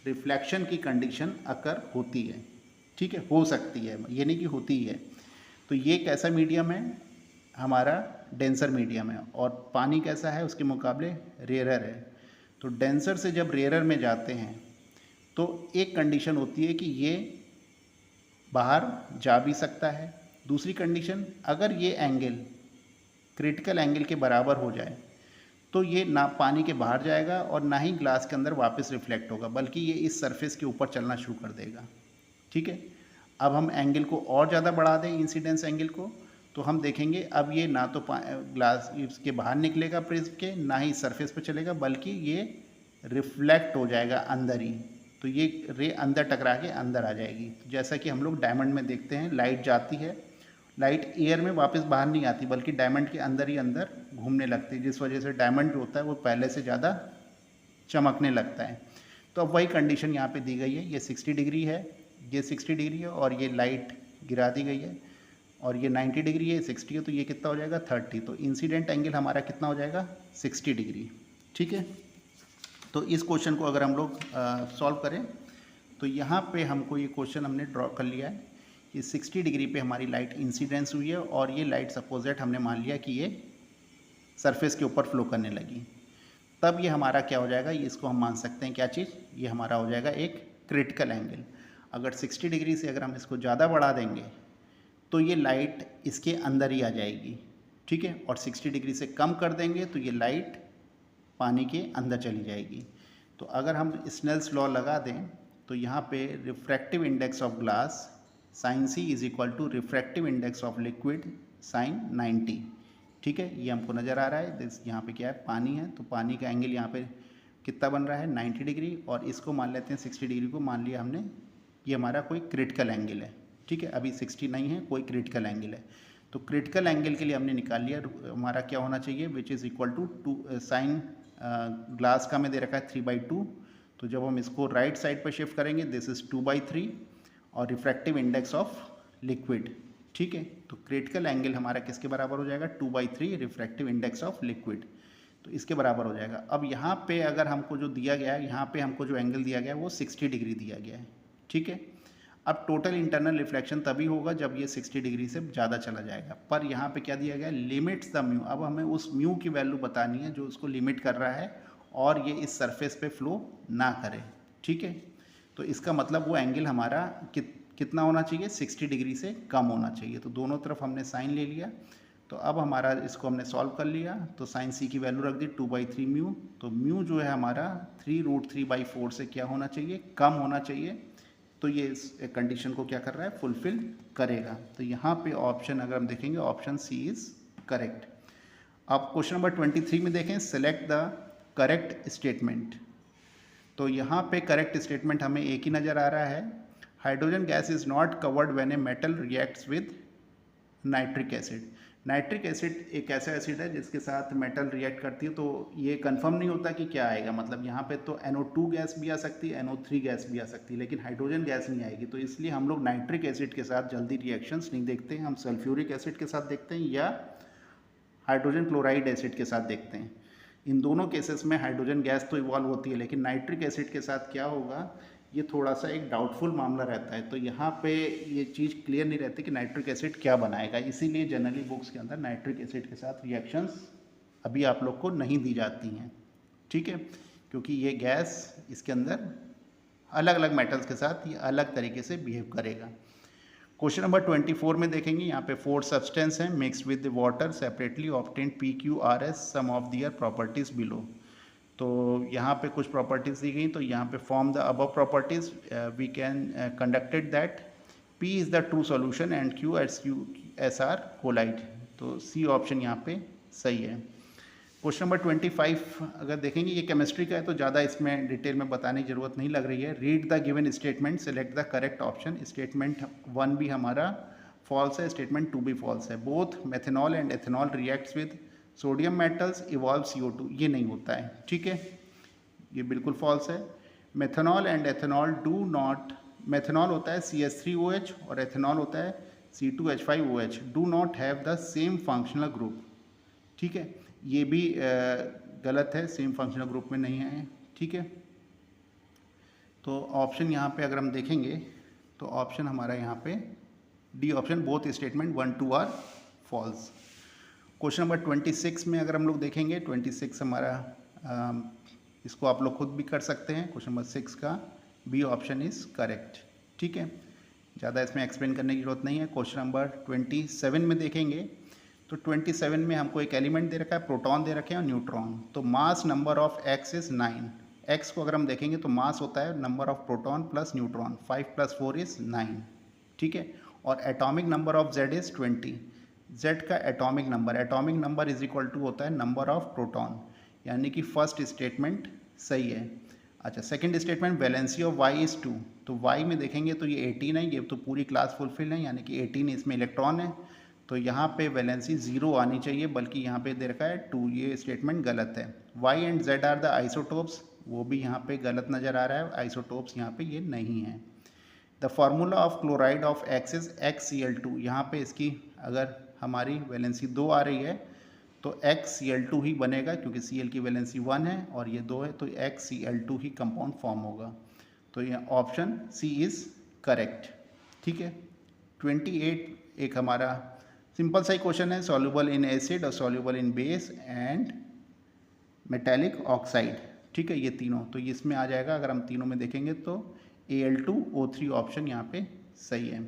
रिफ्लेक्शन की कंडीशन अकर होती है। ठीक है, हो सकती है, ये नहीं कि होती है। तो ये कैसा मीडियम है, हमारा डेंसर मीडियम है। और पानी कैसा है उसके मुकाबले, रेयर है। तो डेंसर से जब रेयर में जाते हैं तो एक कंडीशन होती है कि ये बाहर जा भी सकता है। दूसरी कंडीशन, अगर ये एंगल क्रिटिकल एंगल के बराबर हो जाए तो ये ना पानी के बाहर जाएगा और ना ही ग्लास के अंदर वापस रिफ्लेक्ट होगा, बल्कि ये इस सरफेस के ऊपर चलना शुरू कर देगा। ठीक है, अब हम एंगल को और ज़्यादा बढ़ा दें, इंसिडेंस एंगल को, तो हम देखेंगे अब ये ना तो ग्लास इसके बाहर निकलेगा प्रिज्म के, ना ही सरफेस पर चलेगा, बल्कि ये रिफ्लेक्ट हो जाएगा अंदर ही। तो ये रे अंदर टकरा के अंदर आ जाएगी। जैसा कि हम लोग डायमंड में देखते हैं, लाइट जाती है, लाइट एयर में वापस बाहर नहीं आती बल्कि डायमंड के अंदर ही अंदर घूमने लगती है, जिस वजह से डायमंड जो होता है वो पहले से ज़्यादा चमकने लगता है। तो अब वही कंडीशन यहाँ पे दी गई है। ये 60 डिग्री है, ये 60 डिग्री है और ये लाइट गिरा दी गई है और ये 90 डिग्री है, 60 है, तो ये कितना हो जाएगा 30। तो इंसिडेंट एंगल हमारा कितना हो जाएगा 60 डिग्री। ठीक है, तो इस क्वेश्चन को अगर हम लोग सॉल्व करें तो यहाँ पे हमको ये क्वेश्चन हमने ड्रॉ कर लिया है कि 60 डिग्री पे हमारी लाइट इंसिडेंस हुई है और ये लाइट सपोजेट हमने मान लिया कि ये सरफेस के ऊपर फ्लो करने लगी। तब ये हमारा क्या हो जाएगा, ये इसको हम मान सकते हैं क्या चीज़, ये हमारा हो जाएगा एक क्रिटिकल एंगल। अगर 60 डिग्री से अगर हम इसको ज़्यादा बढ़ा देंगे तो ये लाइट इसके अंदर ही आ जाएगी। ठीक है, और 60 डिग्री से कम कर देंगे तो ये लाइट पानी के अंदर चली जाएगी। तो अगर हम स्नेल्स लॉ लगा दें तो यहाँ पे refractive index of glass sine C is equal to refractive index of liquid sine 90। ठीक है, ये हमको नज़र आ रहा है। यहाँ पे क्या है, पानी है, तो पानी का एंगल यहाँ पे कितना बन रहा है 90 डिग्री और इसको मान लेते हैं 60 डिग्री को मान लिया हमने, ये हमारा कोई क्रिटिकल एंगल है। ठीक है, अभी 60 नहीं है, कोई क्रिटिकल एंगल है। तो क्रिटिकल एंगल के लिए हमने निकाल लिया हमारा क्या होना चाहिए, which is equal to sine glass का हमें दे रखा है 3/2। तो जब हम इसको राइट साइड पर शिफ्ट करेंगे दिस इज़ 2/3 और रिफ्रैक्टिव इंडेक्स ऑफ लिक्विड। ठीक है, तो क्रिटिकल एंगल हमारा किसके बराबर हो जाएगा 2/3 रिफ्रैक्टिव इंडेक्स ऑफ लिक्विड, तो इसके बराबर हो जाएगा। अब यहाँ पे अगर हमको जो दिया गया है, यहाँ पे हमको जो एंगल दिया गया है वो 60 डिग्री दिया गया है। ठीक है, अब टोटल इंटरनल रिफ्लेक्शन तभी होगा जब ये 60 डिग्री से ज़्यादा चला जाएगा। पर यहाँ पे क्या दिया गया है, लिमिट्स द म्यू। अब हमें उस म्यू की वैल्यू बतानी है जो उसको लिमिट कर रहा है और ये इस सरफेस पे फ्लो ना करे। ठीक है, तो इसका मतलब वो एंगल हमारा कितना होना चाहिए, 60 डिग्री से कम होना चाहिए। तो दोनों तरफ हमने साइन ले लिया। तो अब हमारा इसको हमने सॉल्व कर लिया, तो साइन सी की वैल्यू रख दी 2/3 म्यू। तो म्यू जो है हमारा 3√3/4 से क्या होना चाहिए, कम होना चाहिए। तो ये इस कंडीशन को क्या कर रहा है, फुलफिल करेगा। तो यहाँ पे ऑप्शन अगर हम देखेंगे ऑप्शन सी इज़ करेक्ट। अब क्वेश्चन नंबर 23 में देखें, सेलेक्ट द करेक्ट स्टेटमेंट। तो यहाँ पे करेक्ट स्टेटमेंट हमें एक ही नज़र आ रहा है, hydrogen gas is not covered when a metal reacts with nitric acid. Nitric acid एक ऐसा एसिड है जिसके साथ मेटल रिएक्ट करती है, तो ये कंफर्म नहीं होता कि क्या आएगा। मतलब यहाँ पे तो NO2 गैस भी आ सकती है, NO3 गैस भी आ सकती है, लेकिन हाइड्रोजन गैस नहीं आएगी। तो इसलिए हम लोग नाइट्रिक एसिड के साथ जल्दी रिएक्शंस नहीं देखते हैं, हम सल्फ्यूरिक एसिड के साथ देखते हैं या हाइड्रोजन क्लोराइड एसिड के साथ देखते हैं। इन दोनों केसेस में हाइड्रोजन गैस तो इवॉल्व होती है, लेकिन नाइट्रिक एसिड के साथ क्या होगा, ये थोड़ा सा एक डाउटफुल मामला रहता है। तो यहाँ पे ये चीज़ क्लियर नहीं रहती कि नाइट्रिक एसिड क्या बनाएगा, इसीलिए जनरली बुक्स के अंदर नाइट्रिक एसिड के साथ रिएक्शंस अभी आप लोग को नहीं दी जाती हैं। ठीक है, क्योंकि ये गैस इसके अंदर अलग अलग मेटल्स के साथ ये अलग तरीके से बिहेव करेगा। क्वेश्चन नंबर 24 में देखेंगे, यहाँ पे 4 सब्सटेंस हैं mixed with the water separately obtained PQRS some of their properties below. तो यहाँ पे कुछ प्रॉपर्टीज़ दी गई, तो यहाँ पे form the above properties we can conducted that P is the true solution and QS are colloid. तो सी ऑप्शन यहाँ पे सही है। क्वेश्चन नंबर 25 अगर देखेंगे, ये केमिस्ट्री का है तो ज़्यादा इसमें डिटेल में बताने की जरूरत नहीं लग रही है। Read the given statement, select the correct option. Statement 1 भी हमारा फॉल्स है, स्टेटमेंट 2 भी फॉल्स है। Both methanol and ethanol reacts with sodium metals evolve CO2, ये नहीं होता है, ठीक है, ये बिल्कुल फॉल्स है। Methanol and ethanol do not, methanol होता है CH3OH और एथेनॉल होता है C2H5OH, do not have the same functional group, ठीक है, ये भी गलत है, सेम फंक्शनल ग्रुप में नहीं है, ठीक है। तो ऑप्शन यहाँ पे अगर हम देखेंगे तो ऑप्शन हमारा यहाँ पे D option, both statement 1, 2 are false. Question number 26 में अगर हम लोग देखेंगे, 26 हमारा इसको आप लोग खुद भी कर सकते हैं। क्वेश्चन नंबर 6 का बी ऑप्शन इज करेक्ट, ठीक है, ज़्यादा इसमें एक्सप्लेन करने की जरूरत नहीं है। क्वेश्चन नंबर 27 में देखेंगे तो 27 में हमको एक एलिमेंट दे रखा है, प्रोटॉन दे रखे हैं और न्यूट्रॉन। तो mass number of X is 9। X को अगर हम देखेंगे तो मास होता है number of proton plus neutron, 5 + 4 is 9, ठीक है। और atomic number of Z is 20। Z का atomic number is equal to होता है नंबर ऑफ प्रोटॉन, यानी कि फर्स्ट स्टेटमेंट सही है। अच्छा, second statement valency of Y is 2। तो वाई में देखेंगे तो ये 18 है, ये तो पूरी क्लास फुलफिल है, यानी कि 18 इसमें इलेक्ट्रॉन है, तो यहाँ पे वैलेंसी 0 आनी चाहिए, बल्कि यहाँ पे दे रखा है 2, ये स्टेटमेंट गलत है। Y and Z are the isotopes, वो भी यहाँ पे गलत नज़र आ रहा है, आइसोटोप्स यहाँ पे ये नहीं है। The formula of chloride of X is XCl2, यहाँ पे इसकी अगर हमारी वैलेंसी 2 आ रही है तो XCl2 ही बनेगा, क्योंकि Cl की वैलेंसी 1 है और ये 2 है, तो XCl2 ही कंपाउंड फॉर्म होगा। तो ये ऑप्शन सी इज़ करेक्ट, ठीक है। 28 एक हमारा सिंपल सा ही क्वेश्चन है, सॉल्युबल इन एसिड और soluble in base and metallic oxide, ठीक है, ये तीनों, तो इसमें आ जाएगा। अगर हम तीनों में देखेंगे तो Al2O3 ऑप्शन यहाँ पे सही है।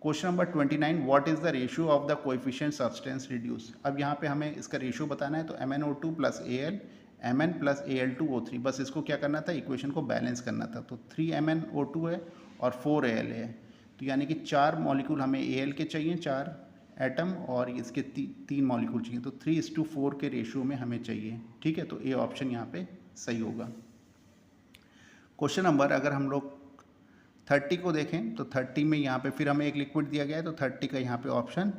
Question number 29, what is the ratio of the coefficient substance reduce. अब यहाँ पे हमें इसका रेशियो बताना है, तो MnO2 + Al, Mn + Al2O3, बस इसको क्या करना था, इक्वेशन को बैलेंस करना था। तो 3MnO2 है और 4Al है, तो यानी कि 4 मॉलिक्यूल हमें Al के चाहिए, 4 एटम, और इसके 3 मॉलिक्यूल चाहिए, तो 3:4 के रेशियो में हमें चाहिए, ठीक है, तो ए ऑप्शन यहाँ पे सही होगा। क्वेश्चन नंबर अगर हम लोग 30 को देखें तो 30 में यहाँ पे फिर हमें एक लिक्विड दिया गया है, तो 30 का यहाँ पे ऑप्शन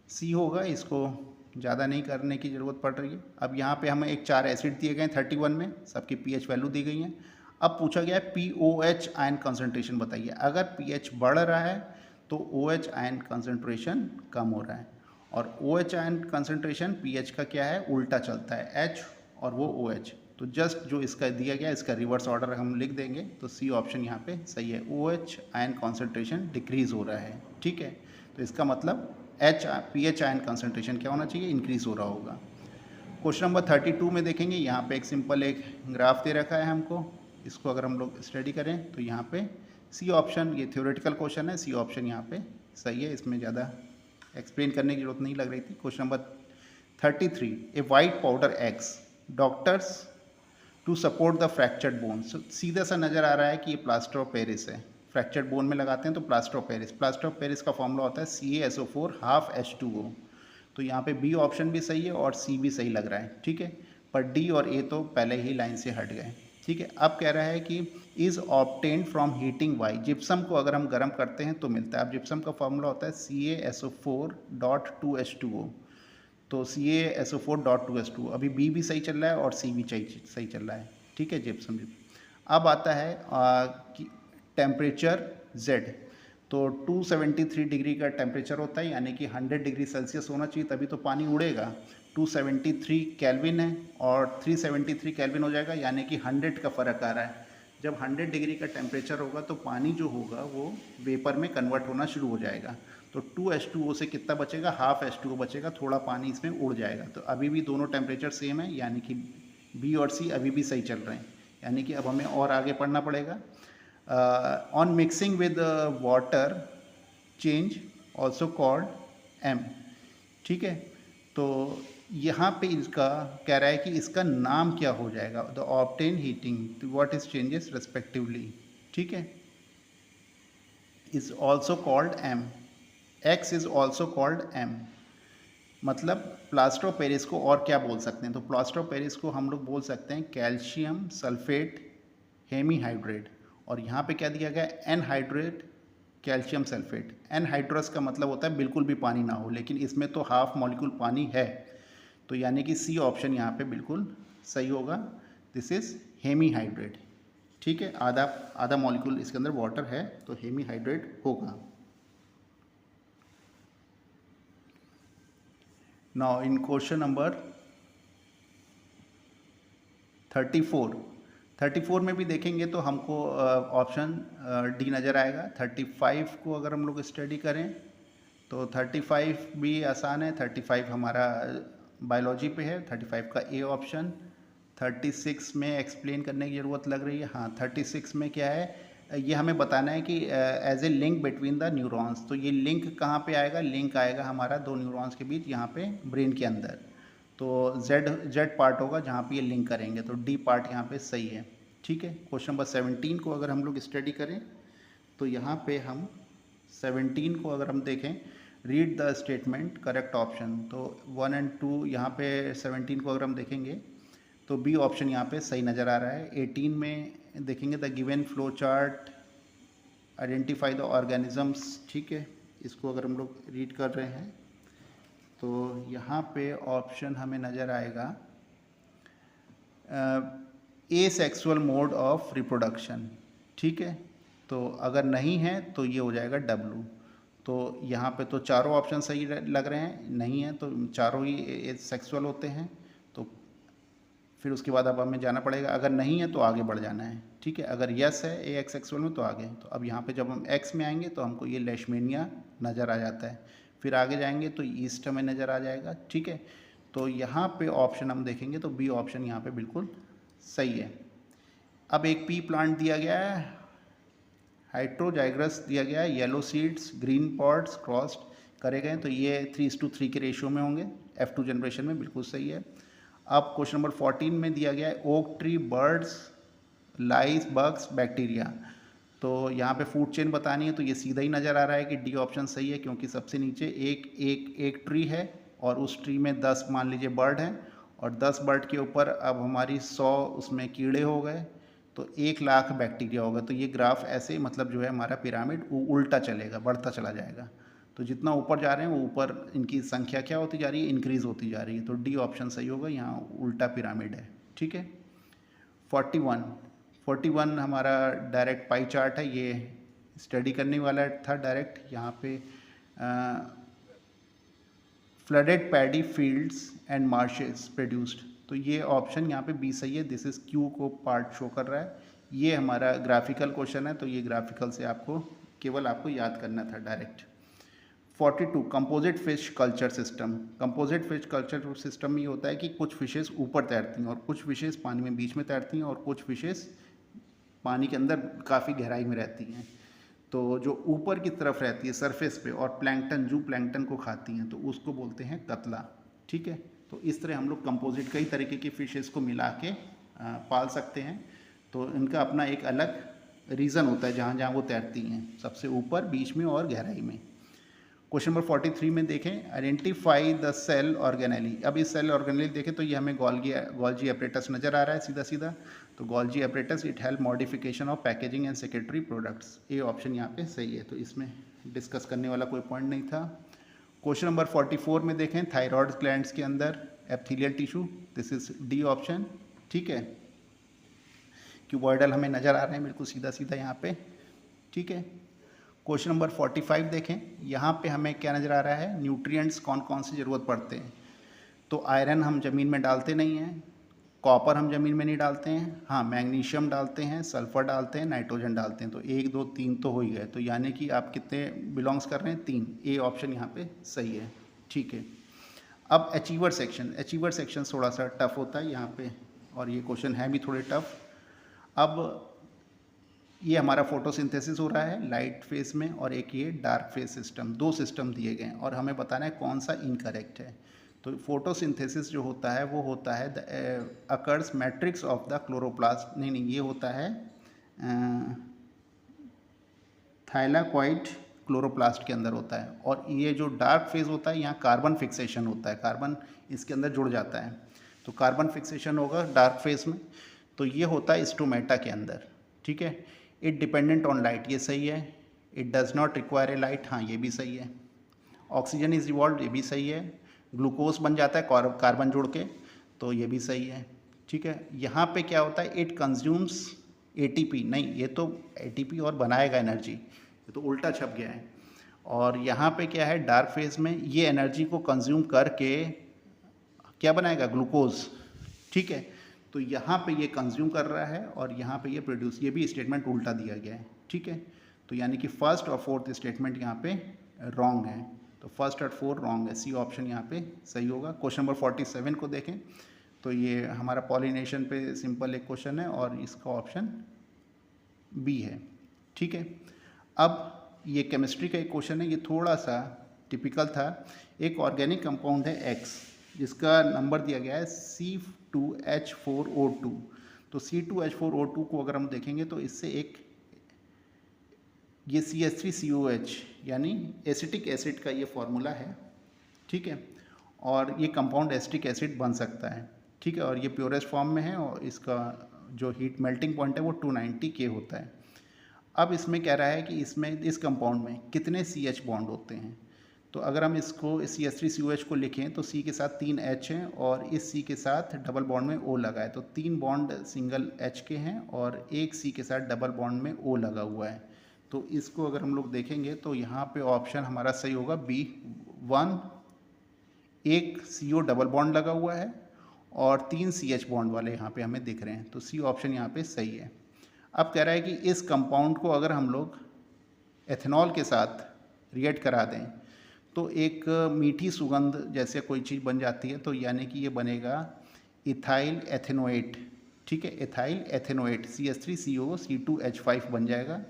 सी होगा, इसको ज़्यादा नहीं करने की ज़रूरत पड़ रही है। अब यहाँ पे हमें एक 4 एसिड दिए गए हैं 31 में, सबकी pH वैल्यू दी गई है। अब पूछा गया है POH आयन कंसनट्रेशन बताइए। अगर pH बढ़ रहा है तो OH आयन कंसनट्रेशन कम हो रहा है, और OH आयन कंसनट्रेशन pH का क्या है, उल्टा चलता है, H और वो OH। तो जस्ट जो इसका दिया गया इसका रिवर्स ऑर्डर हम लिख देंगे, तो सी ऑप्शन यहाँ पे सही है, OH आयन कॉन्सेंट्रेशन डिक्रीज़ हो रहा है, ठीक है। तो इसका मतलब pH आयन कॉन्सेंट्रेशन क्या होना चाहिए, इंक्रीज़ हो रहा होगा। क्वेश्चन नंबर 32 में देखेंगे, यहाँ पे एक सिंपल एक ग्राफ दे रखा है हमको, इसको अगर हम लोग स्टडी करें तो यहाँ पे सी ऑप्शन, ये थ्योरेटिकल क्वेश्चन है, सी ऑप्शन यहाँ पे सही है, इसमें ज़्यादा एक्सप्लेन करने की जरूरत नहीं लग रही थी। Question number 33, a white powder eggs doctors to support the fractured bone. सीधा सा नज़र आ रहा है कि ये प्लास्टर ऑफ पेरिस है, फ्रैक्चर्ड बोन में लगाते हैं तो प्लास्टर ऑफ पेरिस का फॉर्मूला होता है CaSO4 ½ H2O। तो यहाँ पे बी ऑप्शन भी सही है और सी भी सही लग रहा है, ठीक है, पर डी और ए तो पहले ही लाइन से हट गए, ठीक है। अब कह रहा है कि is obtained from heating Y, gypsum को अगर हम गर्म करते हैं तो मिलता है। अब जिप्सम का फॉर्मूला होता है CaSO4.2H2O, तो CaSO4.2H2O, अभी बी भी सही चल रहा है और सी भी सही चल रहा है, ठीक है, जिप्सम भी। अब आता है टेम्परेचर Z, तो 273 डिग्री का टेम्परेचर होता है, यानी कि 100 डिग्री सेल्सियस होना चाहिए तभी तो पानी उड़ेगा। 273 केल्विन है और 373 केल्विन हो जाएगा, यानी कि 100 का फ़र्क आ रहा है। जब 100 डिग्री का टेम्परेचर होगा तो पानी जो होगा वो वेपर में कन्वर्ट होना शुरू हो जाएगा, तो 2H2O से कितना बचेगा, ½ H2O बचेगा, थोड़ा पानी इसमें उड़ जाएगा। तो अभी भी दोनों टेम्परेचर सेम है, यानी कि बी और सी अभी भी सही चल रहे हैं, यानी कि अब हमें और आगे पढ़ना पड़ेगा। On mixing with water change also called M, ठीक है। तो यहाँ पे इसका कह रहा है कि इसका नाम क्या हो जाएगा, the obtain heating what is changes respectively, ठीक है, is also called M, X is also called M, मतलब प्लास्टर ऑफ पेरिस को और क्या बोल सकते हैं, तो प्लास्टर ऑफ पेरिस को हम लोग बोल सकते हैं कैल्शियम सल्फेट हेमीहाइड्रेट, और यहाँ पे क्या दिया गया है, एनहाइड्रेट कैल्शियम सल्फेट। एनहाइड्रस का मतलब होता है बिल्कुल भी पानी ना हो, लेकिन इसमें तो हाफ मॉलिक्यूल पानी है, तो यानी कि सी ऑप्शन यहाँ पे बिल्कुल सही होगा। This is hemihydrate. ठीक है, आधा आधा मॉलिक्यूल इसके अंदर वाटर है, तो हेमीहाइड्रेट होगा। नाउ इन क्वेश्चन नंबर 34 में भी देखेंगे तो हमको ऑप्शन डी नज़र आएगा। 35 को अगर हम लोग स्टडी करें तो 35 भी आसान है। 35 हमारा बायोलॉजी पे है, 35 का ए ऑप्शन। 36 में एक्सप्लेन करने की ज़रूरत लग रही है। हाँ, 36 में क्या है, ये हमें बताना है कि as a link between the neurons. तो ये लिंक कहाँ पे आएगा, लिंक आएगा हमारा दो न्यूरॉन्स के बीच, यहाँ पे ब्रेन के अंदर। तो जेड पार्ट होगा जहाँ पे ये लिंक करेंगे, तो डी पार्ट यहाँ पे सही है। ठीक है, क्वेश्चन नंबर 17 को अगर हम लोग स्टडी करें तो यहाँ पे हम 17 को अगर हम देखें, read the statement correct option, तो 1 और 2 यहाँ पे 17 को अगर हम देखेंगे तो बी ऑप्शन यहाँ पे सही नज़र आ रहा है। 18 में देखेंगे the given flow chart identify the organisms. ठीक है, इसको अगर हम लोग रीड कर रहे हैं तो यहाँ पे ऑप्शन हमें नज़र आएगा ए सेक्सुअल मोड ऑफ रिप्रोडक्शन। ठीक है, तो अगर नहीं है तो ये हो जाएगा डब्लू। तो यहाँ पे तो चारों ऑप्शन सही लग रहे हैं, नहीं है तो चारों ही सेक्सुअल होते हैं, तो फिर उसके बाद अब हमें जाना पड़ेगा, अगर नहीं है तो आगे बढ़ जाना है। ठीक है, अगर यस है ए एक्स सेक्सुअल में तो आगे। तो अब यहाँ पे जब हम एक्स में आएंगे तो हमको ये लेशमेनिया नज़र आ जाता है, फिर आगे जाएंगे तो ईस्ट में नज़र आ जाएगा। ठीक है, तो यहाँ पे ऑप्शन हम देखेंगे तो बी ऑप्शन यहाँ पे बिल्कुल सही है। अब एक पी प्लांट दिया गया है, हाइड्रोजाइग्रस दिया गया है, yellow seeds green pods crossed करे गए, तो ये 3:3 के रेशियो में होंगे, F2 जनरेशन में, बिल्कुल सही है। अब क्वेश्चन नंबर 14 में दिया गया है ओक ट्री बर्ड्स लाइस बग्स बैक्टीरिया, तो यहाँ पे फूड चेन बतानी है, तो ये सीधा ही नज़र आ रहा है कि डी ऑप्शन सही है, क्योंकि सबसे नीचे एक ट्री है और उस ट्री में 10 मान लीजिए बर्ड हैं, और 10 बर्ड के ऊपर अब हमारी 100 उसमें कीड़े हो गए, तो 1,00,000 बैक्टीरिया होगा। तो ये ग्राफ ऐसे मतलब जो है हमारा पिरामिड उल्टा चलेगा, बढ़ता चला जाएगा। तो जितना ऊपर जा रहे हैं वो ऊपर इनकी संख्या क्या होती जा रही है, इंक्रीज़ होती जा रही है। तो डी ऑप्शन सही होगा, यहाँ उल्टा पिरामिड है। ठीक है, 41 हमारा डायरेक्ट पाई चार्ट है, ये स्टडी करने वाला था डायरेक्ट। यहाँ पे flooded paddy fields and marches produced, तो ये ऑप्शन यहाँ पे बी सही है। दिस इज क्यू को पार्ट शो कर रहा है। ये हमारा ग्राफिकल क्वेश्चन है, तो ये ग्राफिकल से आपको केवल आपको याद करना था direct. 42 composite fish culture system. Composite fish culture system में ये होता है कि कुछ फिशेस ऊपर तैरती हैं और कुछ फिशेस पानी में बीच में तैरती हैं और कुछ फिशेस पानी के अंदर काफ़ी गहराई में रहती हैं। तो जो ऊपर की तरफ रहती है सरफेस पे और प्लैंकटन जो प्लैंकटन को खाती हैं तो उसको बोलते हैं कतला। ठीक है, तो इस तरह हम लोग कंपोजिट कई तरीके की फिशेस को मिला के पाल सकते हैं। तो इनका अपना एक अलग रीज़न होता है जहाँ जहाँ वो तैरती हैं, सबसे ऊपर, बीच में और गहराई में। क्वेश्चन नंबर 43 में देखें, आइडेंटिफाई द सेल ऑर्गेनेली। अब इस सेल ऑर्गेनेली देखें तो ये हमें गोल्जी एपरेटस नज़र आ रहा है सीधा सीधा। तो Golgi apparatus it help modification of packaging and secretary products, A option यहाँ पे सही है, तो इसमें डिस्कस करने वाला कोई पॉइंट नहीं था। क्वेश्चन नंबर 44 में देखें, थायराइड ग्लैंड्स के अंदर एप्थीलियल tissue, this is D option. ठीक है, क्यूबॉइडल हमें नज़र आ रहे हैं बिल्कुल सीधा सीधा यहाँ पे। ठीक है, क्वेश्चन नंबर 45 देखें, यहाँ पे हमें क्या नज़र आ रहा है, न्यूट्रिएंट्स कौन कौन सी ज़रूरत पड़ते हैं। तो आयरन हम ज़मीन में डालते नहीं हैं, कॉपर हम ज़मीन में नहीं डालते हैं, हाँ मैग्नीशियम डालते हैं, सल्फ़र डालते हैं, नाइट्रोजन डालते हैं। तो 1 2 3 तो हो ही गए, तो यानी कि आप कितने बिलोंग्स कर रहे हैं, 3। ए ऑप्शन यहाँ पे सही है। ठीक है, अब अचीवर सेक्शन थोड़ा सा टफ होता है यहाँ पे, और ये क्वेश्चन है भी थोड़े टफ। अब ये हमारा फोटोसिंथेसिस हो रहा है लाइट फेज में, और एक ये डार्क फेज सिस्टम, 2 सिस्टम दिए गए हैं और हमें बताना है कौन सा इनकरेक्ट है। तो फोटोसिंथेसिस जो होता है वो होता है occurs matrix of the chloroplast, नहीं ये होता है थाइलाकॉइड क्लोरोप्लास्ट के अंदर होता है, और ये जो डार्क फेज होता है यहाँ कार्बन फिक्सेशन होता है, कार्बन इसके अंदर जुड़ जाता है, तो कार्बन फिक्सेशन होगा डार्क फेज में, तो ये होता है स्टोमेटा के अंदर, ठीक है। इट डिपेंडेंट ऑन लाइट, ये सही है। It does not require a light, हाँ ये भी सही है। ऑक्सीजन इज इवॉल्व, ये भी सही है। ग्लूकोज बन जाता है कार्बन जुड़ के, तो ये भी सही है, ठीक है। यहाँ पे क्या होता है, इट कंज्यूम्स एटीपी, नहीं ये तो एटीपी और बनाएगा एनर्जी, ये तो उल्टा छप गया है। और यहाँ पे क्या है, डार्क फेज में ये एनर्जी को कंज्यूम करके क्या बनाएगा, ग्लूकोज, ठीक है। तो यहाँ पे ये कंज्यूम कर रहा है और यहाँ पे ये प्रोड्यूस, ये भी स्टेटमेंट उल्टा दिया गया है, ठीक है। तो यानी कि फर्स्ट और फोर्थ स्टेटमेंट यहाँ पे रॉन्ग है, तो फर्स्ट और फोर्थ रॉन्ग है, सी ऑप्शन यहाँ पे सही होगा। क्वेश्चन नंबर 47 को देखें तो ये हमारा पॉलिनेशन पे सिंपल एक क्वेश्चन है और इसका ऑप्शन बी है, ठीक है। अब ये केमिस्ट्री का एक क्वेश्चन है, ये थोड़ा सा टिपिकल था। एक ऑर्गेनिक कंपाउंड है एक्स, जिसका नंबर दिया गया है C2H4O2। तो C2H4O2 को अगर हम देखेंगे तो इससे एक ये CH3COH यानी एसिटिक एसिड का ये फॉर्मूला है, ठीक है। और ये कंपाउंड एसिटिक एसिड बन सकता है, ठीक है। और ये प्योरेस्ट फॉर्म में है और इसका जो हीट मेल्टिंग पॉइंट है वो 290 K होता है। अब इसमें कह रहा है कि इसमें इस कंपाउंड में कितने CH बॉन्ड होते हैं। तो अगर हम इसको CH3COH को लिखें तो C के साथ 3 H हैं और इस C के साथ डबल बॉन्ड में O लगा है, तो 3 बॉन्ड सिंगल H के हैं और एक C के साथ डबल बॉन्ड में O लगा हुआ है। तो इसको अगर हम लोग देखेंगे तो यहाँ पे ऑप्शन हमारा सही होगा B1। एक CO डबल बॉन्ड लगा हुआ है और 3 CH बॉन्ड वाले यहाँ पे हमें दिख रहे हैं, तो C ऑप्शन यहाँ पे सही है। अब कह रहा है कि इस कंपाउंड को अगर हम लोग एथेनॉल के साथ रिएक्ट करा दें तो एक मीठी सुगंध जैसे कोई चीज़ बन जाती है, तो यानी कि ये बनेगा इथाइल एथेनोएट, ठीक है। इथाइल एथेनोएट CH3CO C2H5 बन जाएगा,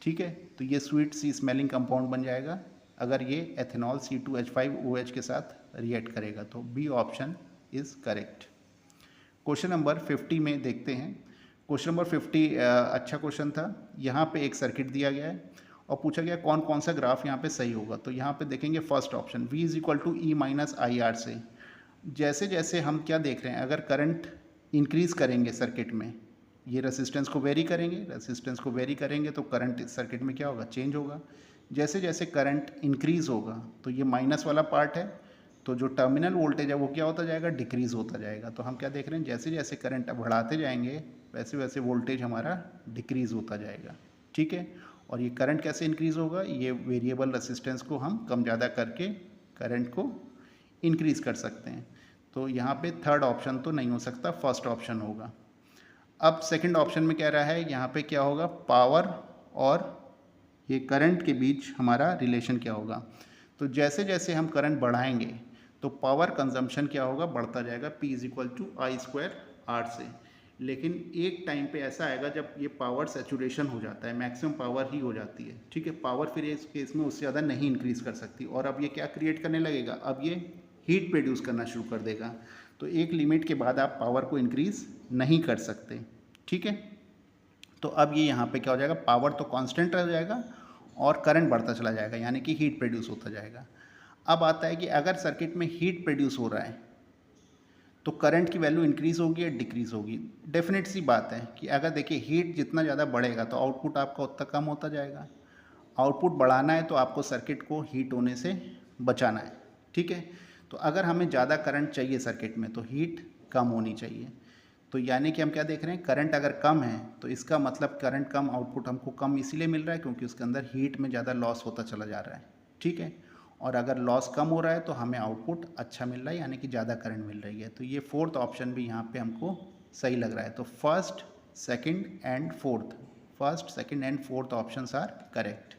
ठीक है। तो ये स्वीट सी स्मेलिंग कंपाउंड बन जाएगा अगर ये एथेनॉल C2H5OH के साथ रिएक्ट करेगा, तो B option is correct. Question number 50 में देखते हैं। क्वेश्चन नंबर 50 अच्छा क्वेश्चन था। यहाँ पे एक सर्किट दिया गया है और पूछा गया कौन कौन सा ग्राफ यहाँ पे सही होगा। तो यहाँ पे देखेंगे first option V = E - IR से जैसे जैसे हम क्या देख रहे हैं, अगर करंट इंक्रीज़ करेंगे सर्किट में, ये रेसिस्टेंस को वेरी करेंगे, रेसिस्टेंस को वेरी करेंगे तो करंट इस सर्किट में क्या होगा, चेंज होगा। जैसे जैसे करंट इंक्रीज़ होगा तो ये माइनस वाला पार्ट है, तो जो टर्मिनल वोल्टेज है वो क्या होता जाएगा, डिक्रीज़ होता जाएगा। तो हम क्या देख रहे हैं, जैसे जैसे करंट बढ़ाते जाएंगे वैसे वैसे वोल्टेज हमारा डिक्रीज़ होता जाएगा, ठीक है। और ये करंट कैसे इंक्रीज़ होगा, ये वेरिएबल रेसिस्टेंस को हम कम ज़्यादा करके करंट को इंक्रीज़ कर सकते हैं। तो यहाँ पे थर्ड ऑप्शन तो नहीं हो सकता, फर्स्ट ऑप्शन होगा। अब सेकंड ऑप्शन में कह रहा है यहाँ पे क्या होगा, पावर और ये करंट के बीच हमारा रिलेशन क्या होगा। तो जैसे जैसे हम करंट बढ़ाएंगे तो पावर कंजम्पशन क्या होगा, बढ़ता जाएगा, P = I² R से। लेकिन एक टाइम पे ऐसा आएगा जब ये पावर सैचुरेशन हो जाता है, मैक्सिमम पावर ही हो जाती है, ठीक है। पावर फिर इस केस में उससे ज़्यादा नहीं इंक्रीज़ कर सकती और अब ये क्या क्रिएट करने लगेगा, अब ये हीट प्रोड्यूस करना शुरू कर देगा। तो एक लिमिट के बाद आप पावर को इंक्रीज़ नहीं कर सकते, ठीक है। तो अब ये यहाँ पे क्या हो जाएगा, पावर तो कांस्टेंट रह जाएगा और करंट बढ़ता चला जाएगा, यानी कि हीट प्रोड्यूस होता जाएगा। अब आता है कि अगर सर्किट में हीट प्रोड्यूस हो रहा है तो करंट की वैल्यू इंक्रीज़ होगी या डिक्रीज़ होगी। डेफिनेट सी बात है कि अगर देखिए हीट जितना ज़्यादा बढ़ेगा तो आउटपुट आपका उतना कम होता जाएगा। आउटपुट बढ़ाना है तो आपको सर्किट को हीट होने से बचाना है, ठीक है। तो अगर हमें ज़्यादा करंट चाहिए सर्किट में तो हीट कम होनी चाहिए। तो यानी कि हम क्या देख रहे हैं, करंट अगर कम है तो इसका मतलब करंट कम, आउटपुट हमको कम इसीलिए मिल रहा है क्योंकि उसके अंदर हीट में ज़्यादा लॉस होता चला जा रहा है, ठीक है। और अगर लॉस कम हो रहा है तो हमें आउटपुट अच्छा मिल रहा है, यानी कि ज़्यादा करंट मिल रही है। तो ये फोर्थ ऑप्शन भी यहाँ पे हमको सही लग रहा है। तो first, second and fourth options are correct.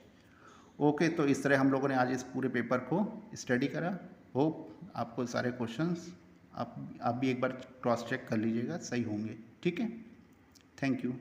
Okay, तो इस तरह हम लोगों ने आज इस पूरे पेपर को स्टडी करा। होप आपको सारे क्वेश्चंस आप भी एक बार क्रॉस चेक कर लीजिएगा, सही होंगे, ठीक है। Thank you.